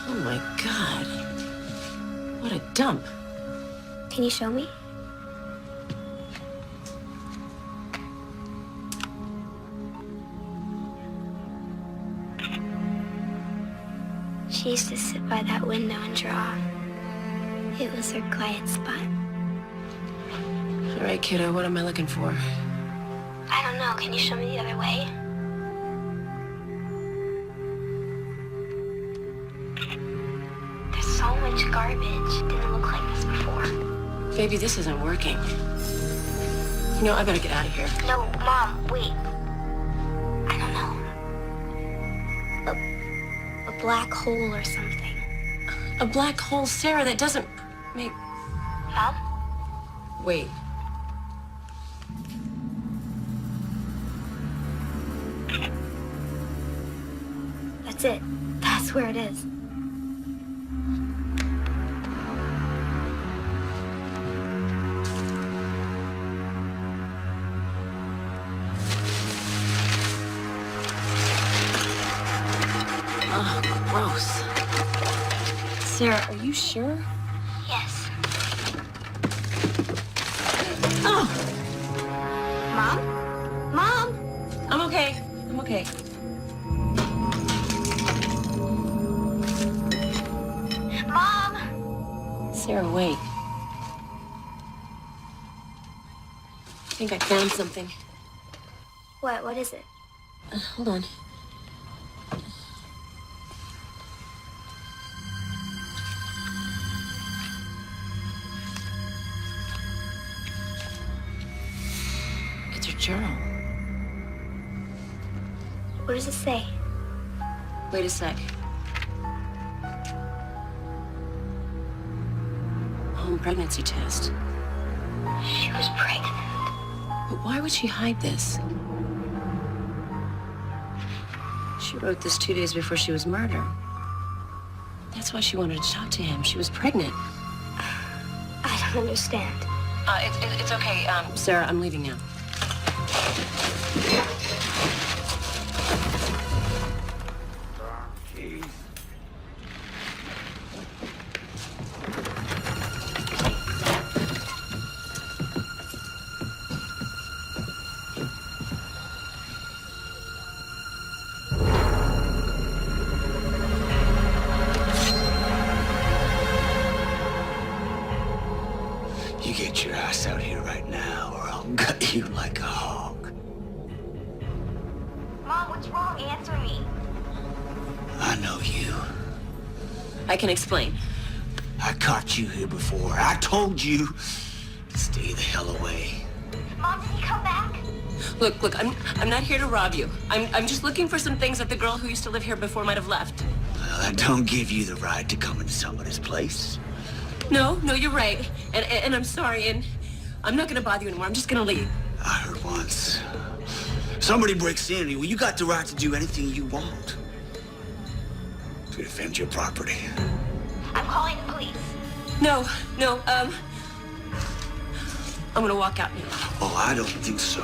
Oh my God. What a dump. Can you show me? She used to sit by that window and draw. It was her quiet spot. All right, kiddo, what am I looking for? I don't know. Can you show me the other way? There's so much garbage. It didn't look like this before. Baby, this isn't working. You know, I better get out of here. No, Mom, wait. I don't know. A black hole or something. A black hole, Sarah, that doesn't make... Mom? Wait. That's it. That's where it is. Oh, gross. Sarah, are you sure? Yes. Oh! Mom? Mom? I'm okay. I'm okay. Mom! Sarah, wait. I think I found something. What? What is it? Hold on. It's her journal. What does it say? Wait a sec. Home pregnancy test. She was pregnant. But why would she hide this? She wrote this 2 days before she was murdered. That's why she wanted to talk to him. She was pregnant. I don't understand. It's okay. Sarah, I'm leaving now. You get your ass out here right now, or I'll gut you like a hog. Mom, what's wrong? Answer me. I know you. I can explain. I caught you here before. I told you to stay the hell away. Mom, did he come back? Look, I'm not here to rob you. I'm just looking for some things that the girl who used to live here before might have left. Well, that don't give you the right to come into somebody's place. No, you're right. And I'm sorry, and I'm not gonna bother you anymore. I'm just gonna leave. I heard once. Somebody breaks in, well, you got the right to do anything you want to defend your property. I'm calling the police. No, I'm gonna walk out now. Oh, I don't think so.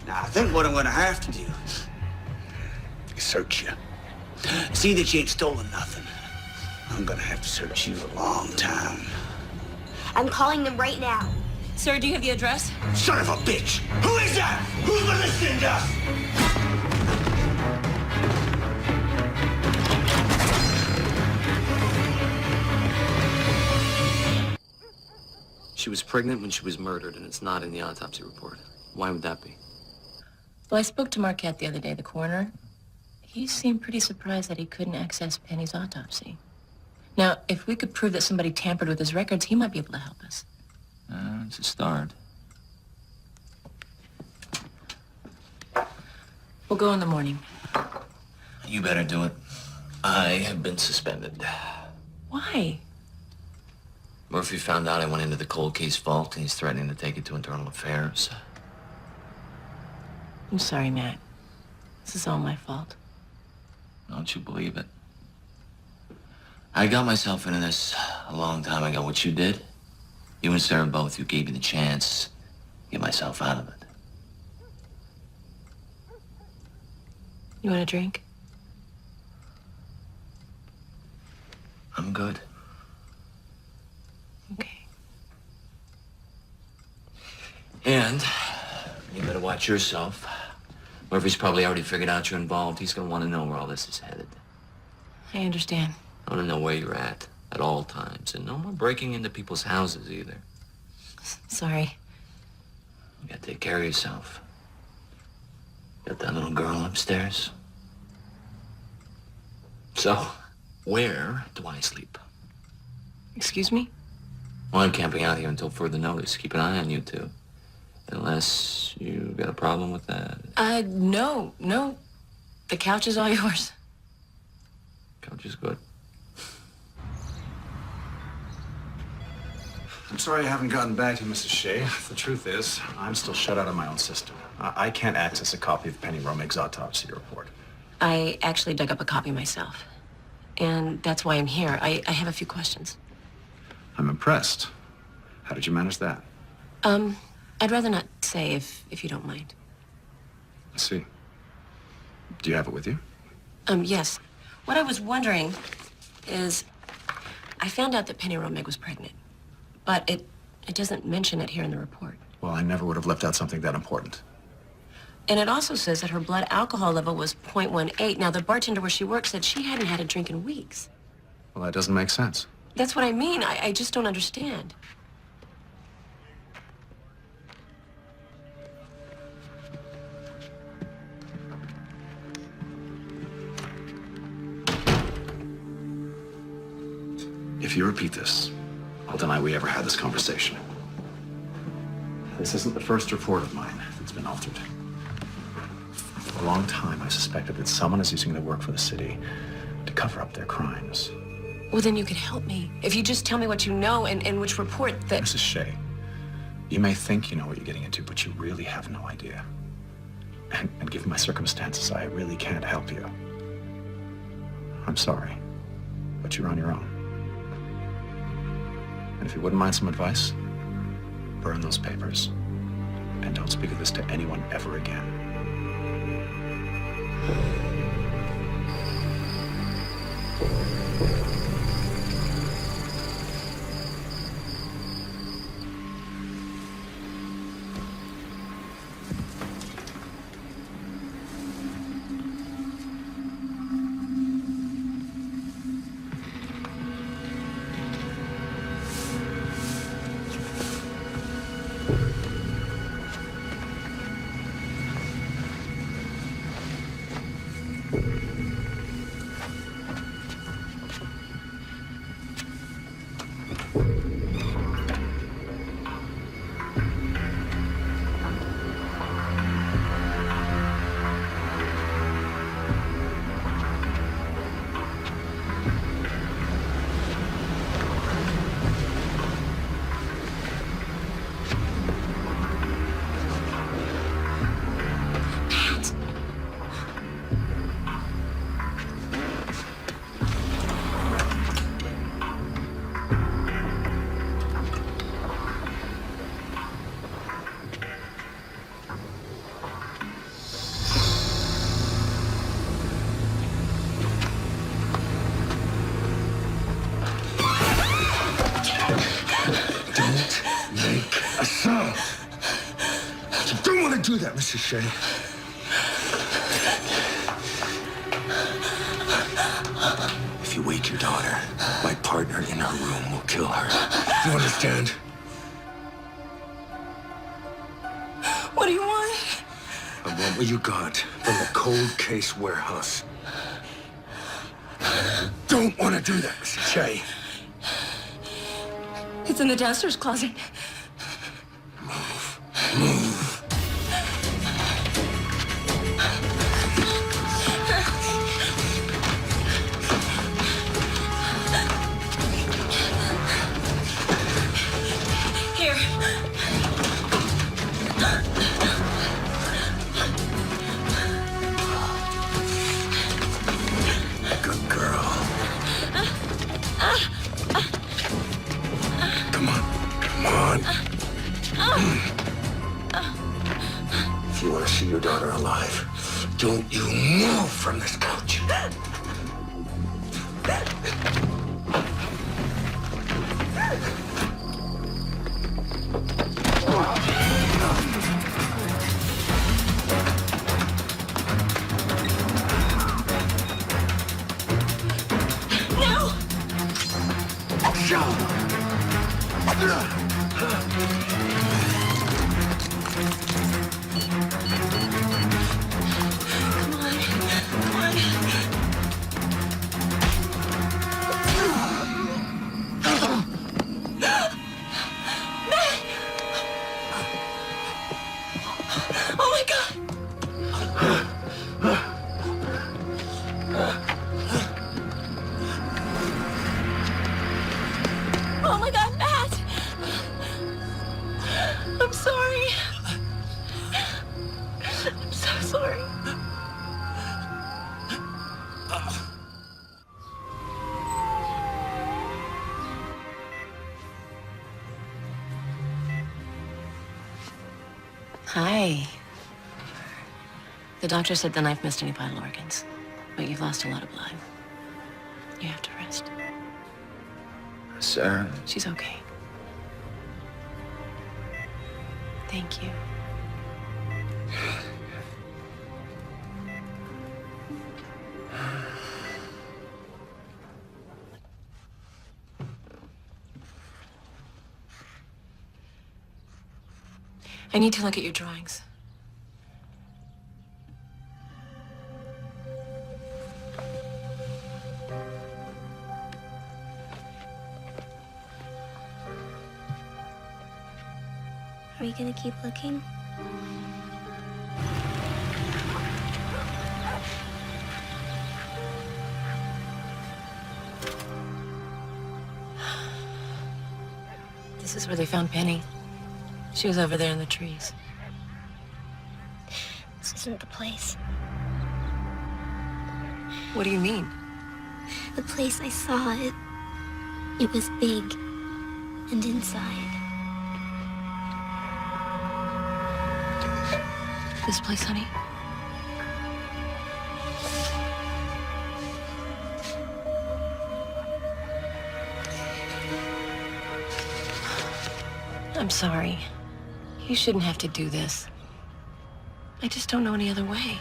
Now, I think what I'm gonna have to do is search you. See that you ain't stolen nothing. I'm gonna have to search you a long time. I'm calling them right now. Sir, do you have the address? Son of a bitch! Who is that? Who's been listening to us? She was pregnant when she was murdered, and it's not in the autopsy report. Why would that be? Well, I spoke to Marquette the other day, the coroner. He seemed pretty surprised that he couldn't access Penny's autopsy. Now, if we could prove that somebody tampered with his records, he might be able to help us. It's a start. We'll go in the morning. You better do it. I have been suspended. Why? Murphy found out I went into the cold case vault, and he's threatening to take it to Internal Affairs. I'm sorry, Matt. This is all my fault. Don't you believe it? I got myself into this a long time ago. What you did, you and Sarah both, you gave me the chance to get myself out of it. You want a drink? I'm good. Okay. And you better watch yourself. Murphy's probably already figured out you're involved. He's gonna want to know where all this is headed. I understand. I want to know where you're at all times. And no more breaking into people's houses either. Sorry. You gotta take care of yourself. Got that little girl upstairs. So, where do I sleep? Excuse me? Well, I'm camping out here until further notice. Keep an eye on you two. Unless you got a problem with that. No. The couch is all yours. Couch is good. I'm sorry I haven't gotten back to you, Mrs. Shea. The truth is, I'm still shut out of my own system. I can't access a copy of Penny Romig's autopsy report. I actually dug up a copy myself. And that's why I'm here. I have a few questions. I'm impressed. How did you manage that? I'd rather not say if you don't mind. I see. Do you have it with you? Yes. What I was wondering is, I found out that Penny Romig was pregnant, but it doesn't mention it here in the report. Well, I never would have left out something that important. And it also says that her blood alcohol level was 0.18. Now, the bartender where she works said she hadn't had a drink in weeks. Well, that doesn't make sense. That's what I mean. I just don't understand. If you repeat this, I'll deny we ever had this conversation. This isn't the first report of mine that's been altered. For a long time, I suspected that someone is using their work for the city to cover up their crimes. Well, then you could help me. If you just tell me what you know and which report that... Mrs. Shea, you may think you know what you're getting into, but you really have no idea. And given my circumstances, I really can't help you. I'm sorry, but you're on your own. And if you wouldn't mind some advice, burn those papers. And don't speak of this to anyone ever again. You don't want to do that, Mrs. Shea. If you wake your daughter, my partner in her room will kill her. You understand? What do you want? I want what you got from the cold case warehouse. You don't want to do that, Mrs. Shea. It's in the downstairs closet. Move. Here. Good girl. Come on. Come on. If you want to see your daughter alive, don't you move from this couch. No! Oh my God! Oh my God, Matt! I'm sorry. I'm so sorry. Hi. The doctor said the knife missed any vital organs, but you've lost a lot of blood. You have to rest. Sarah? She's okay. Thank you. I need to look at your drawings. Are you gonna keep looking? This is where they found Penny. She was over there in the trees. This isn't the place. What do you mean? The place I saw, it was big and inside. This place, honey? I'm sorry. You shouldn't have to do this. I just don't know any other way.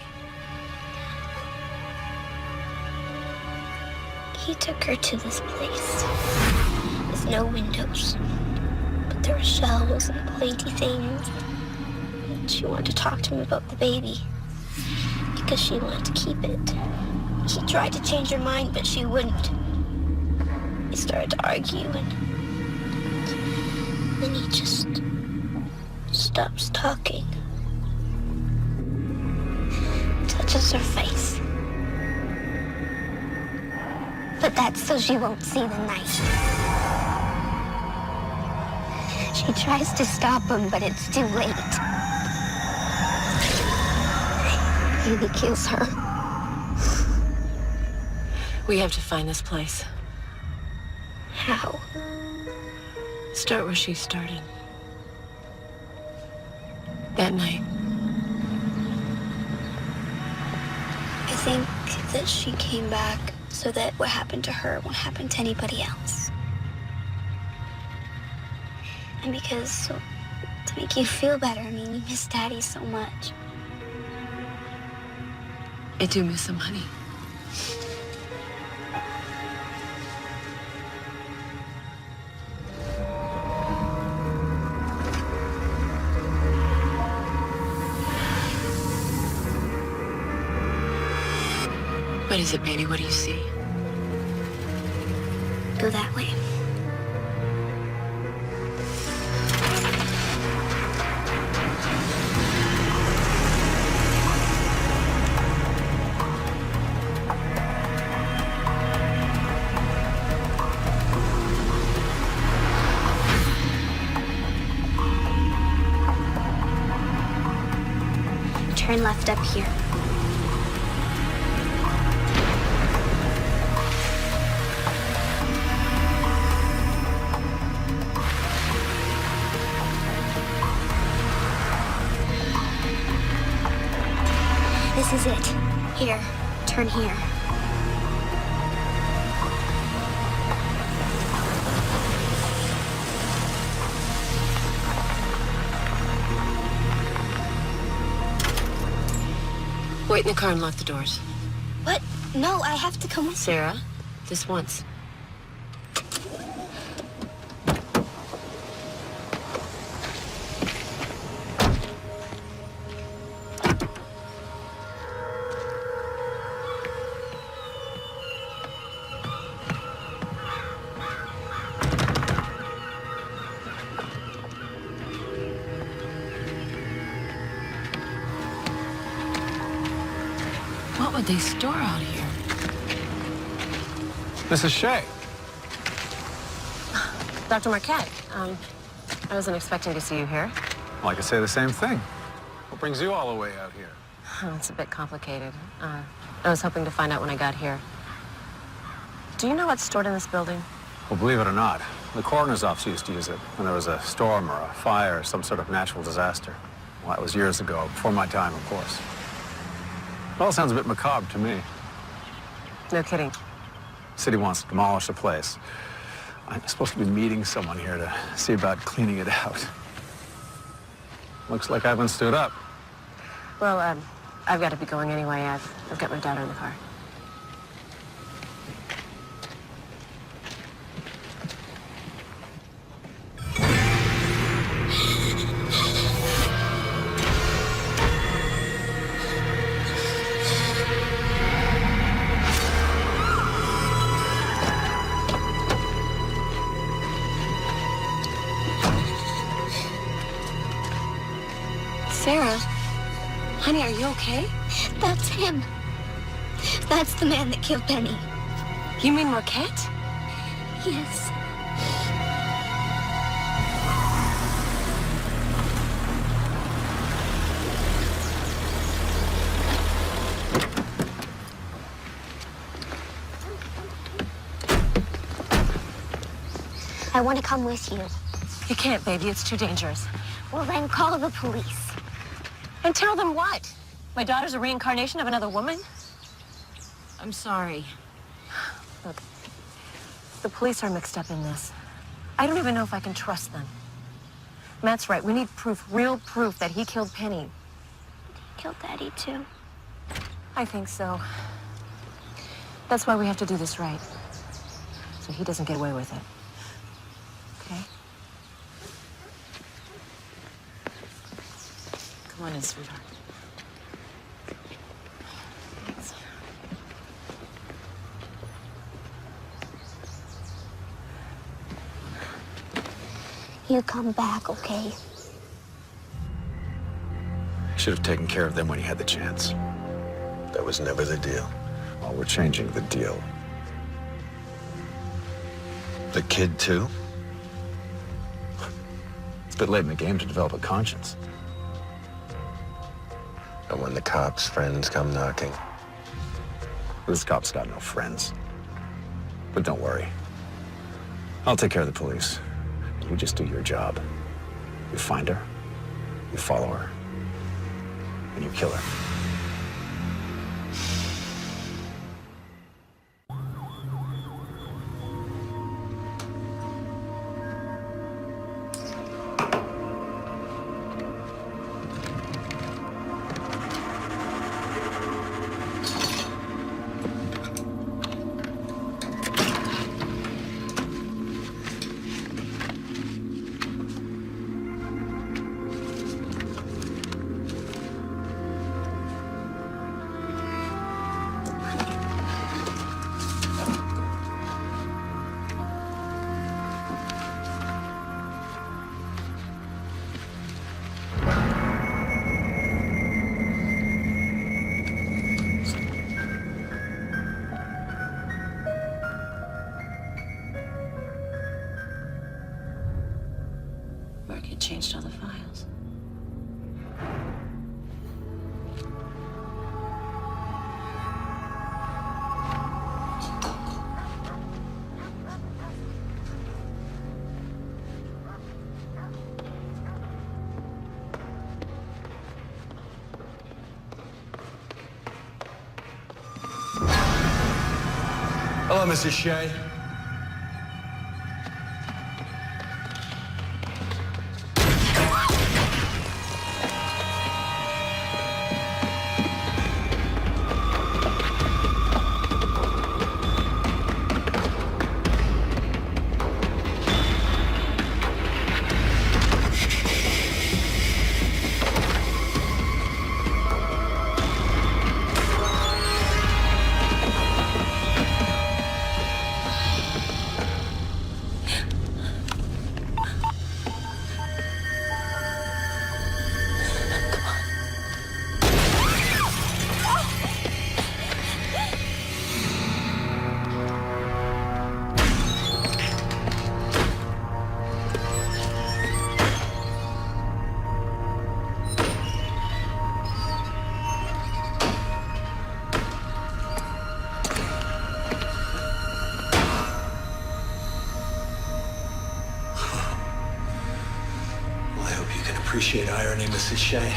He took her to this place with no windows, but there were shells and pointy things. And she wanted to talk to him about the baby because she wanted to keep it. He tried to change her mind, but she wouldn't. They started to argue, and then he just stops talking. Touches her face. But that's so she won't see the knife. She tries to stop him, but it's too late. He kills her. We have to find this place. How? Start where she started. That night. I think that she came back so that what happened to her won't happen to anybody else. And because To make you feel better. I mean, you miss Daddy so much. I do miss him, honey. What is it, baby? What do you see? Go that way. Turn left up here. This is it. Here. Turn here. Wait in the car and lock the doors. What? No, I have to come with Sarah, this once. What would they store out here? Mrs. Shea. Dr. Marquette, I wasn't expecting to see you here. Well, I could say the same thing. What brings you all the way out here? Oh, it's a bit complicated. I was hoping to find out when I got here. Do you know what's stored in this building? Well, believe it or not, the coroner's office used to use it when there was a storm or a fire or some sort of natural disaster. Well, that was years ago, before my time, of course. It all sounds a bit macabre to me. No kidding. The city wants to demolish the place. I'm supposed to be meeting someone here to see about cleaning it out. Looks like I've been stood up. Well, I've got to be going anyway. I've got my daughter in the car. Sarah. Honey, are you okay? That's him. That's the man that killed Penny. You mean Marquette? Yes. I want to come with you. You can't, baby. It's too dangerous. Well, then call the police. And tell them what? My daughter's a reincarnation of another woman? I'm sorry. Look, the police are mixed up in this. I don't even know if I can trust them. Matt's right. We need proof, real proof that he killed Penny. Killed Daddy, too. I think so. That's why we have to do this right. So he doesn't get away with it. Okay? Come on in, sweetheart. You come back, okay? Should have taken care of them when he had the chance. That was never the deal. Well, we're changing the deal. The kid, too? It's a bit late in the game to develop a conscience. And when the cops' friends come knocking? This cop's got no friends. But don't worry. I'll take care of the police. You just do your job. You find her, you follow her, and you kill her. our kid changed all the files. Hello, Mrs. Shea. Appreciate irony, Mrs. Shea.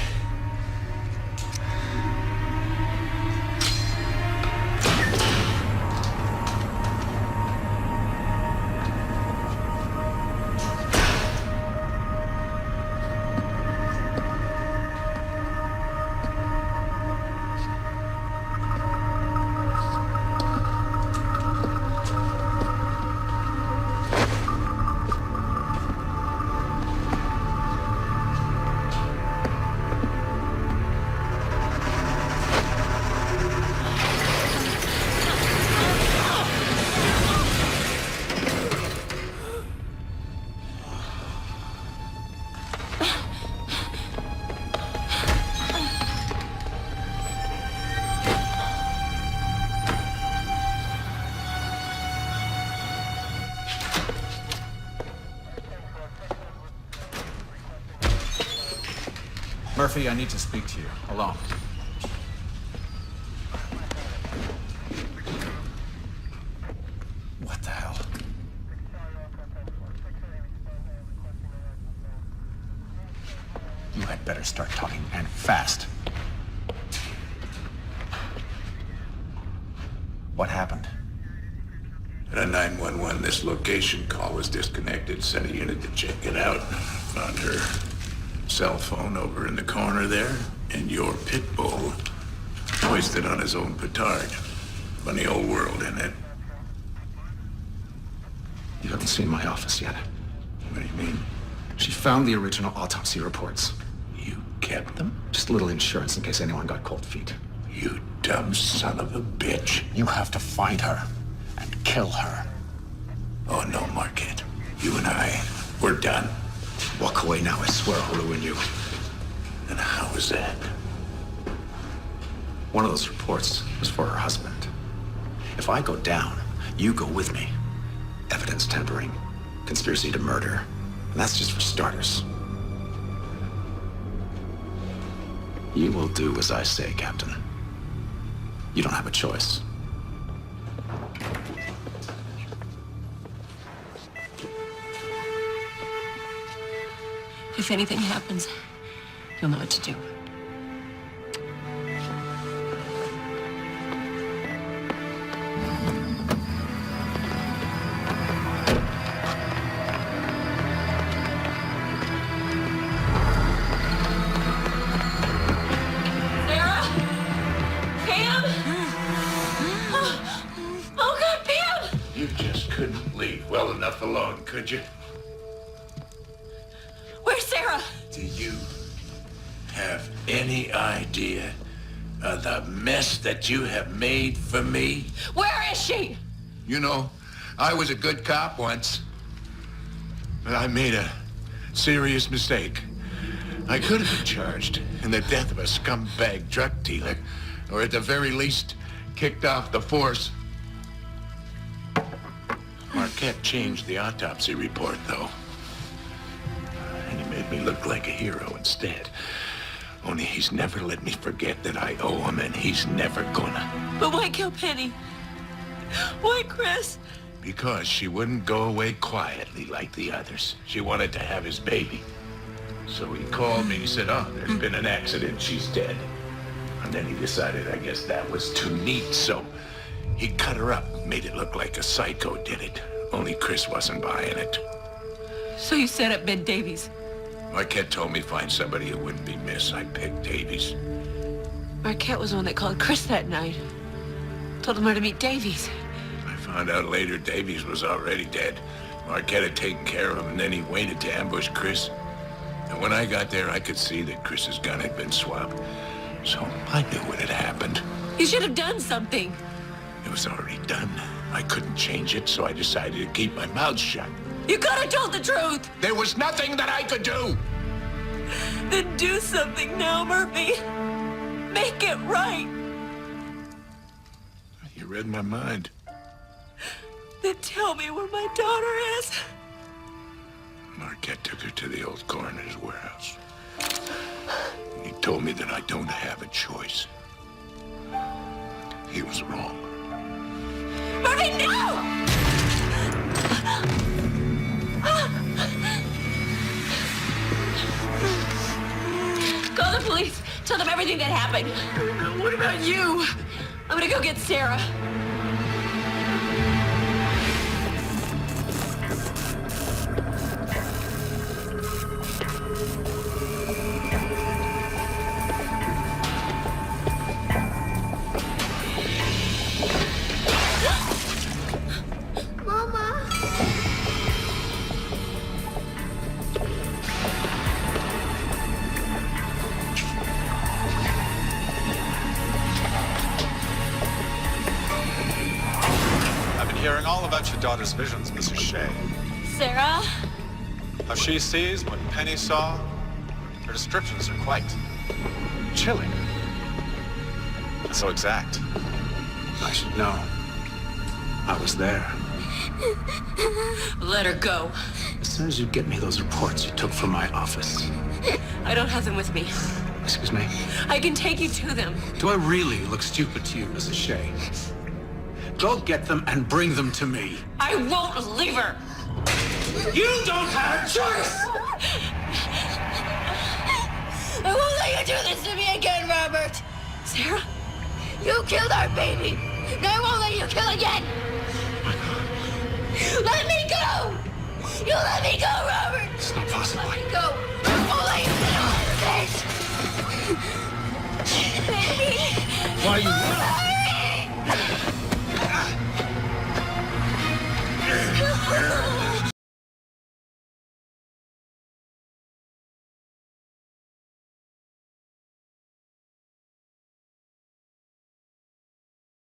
Murphy, I need to speak to you. Alone. What the hell? You had better start talking, and fast. What happened? At a 911, this location call was disconnected. Sent a unit to check it out. Found her cell phone over in the corner there, and your pit bull hoisted on his own petard. Funny old world, isn't it? You haven't seen my office yet. What do you mean? She found the original autopsy reports. You kept them? Just a little insurance in case anyone got cold feet. You dumb son of a bitch. You have to find her and kill her. Oh, no, Marquette. You and I, we're done. Walk away now, I swear I'll ruin you. And how is that? One of those reports was for her husband. If I go down, you go with me. Evidence tampering, conspiracy to murder. And that's just for starters. You will do as I say, Captain. You don't have a choice. If anything happens, you'll know what to do. Sarah? Pam? Oh, God, Pam! You just couldn't leave well enough alone, could you? Where's Sarah? Do you have any idea of the mess that you have made for me? Where is she? You know, I was a good cop once, but I made a serious mistake. I could have been charged in the death of a scumbag drug dealer, or at the very least, kicked off the force. Marquette changed the autopsy report, though. And he look like a hero instead. Only he's never let me forget that I owe him, and he's never gonna. But why kill Penny? Why Chris? Because she wouldn't go away quietly like the others. She wanted to have his baby. So he called me, he said, oh, there's been an accident, she's dead. And then he decided, I guess that was too neat, so he cut her up, made it look like a psycho did it. Only Chris wasn't buying it. So you set up Ben Davies? Marquette told me find somebody who wouldn't be missed. I picked Davies. Marquette was the one that called Chris that night. Told him where to meet Davies. I found out later Davies was already dead. Marquette had taken care of him, and then he waited to ambush Chris. And when I got there, I could see that Chris's gun had been swapped. So I knew what had happened. You should have done something. It was already done. I couldn't change it, so I decided to keep my mouth shut. You could have told the truth. There was nothing that I could do. Then do something now, Murphy. Make it right. You read my mind. Then tell me where my daughter is. Marquette took her to the old coroner's warehouse. He told me that I don't have a choice. He was wrong. Murphy, no! Call the police. Tell them everything that happened. What about you? I'm gonna go get Sarah. Hearing all about your daughter's visions, Mrs. Shea. Sarah? How she sees what Penny saw. Her descriptions are quite chilling. And so exact. I should know. I was there. Let her go. As soon as you get me those reports you took from my office. I don't have them with me. Excuse me? I can take you to them. Do I really look stupid to you, Mrs. Shea? Go get them and bring them to me. I won't leave her. You don't have a choice! I won't let you do this to me again, Robert. Sarah? You killed our baby. Now I won't let you kill again. Let me go. You let me go, Robert.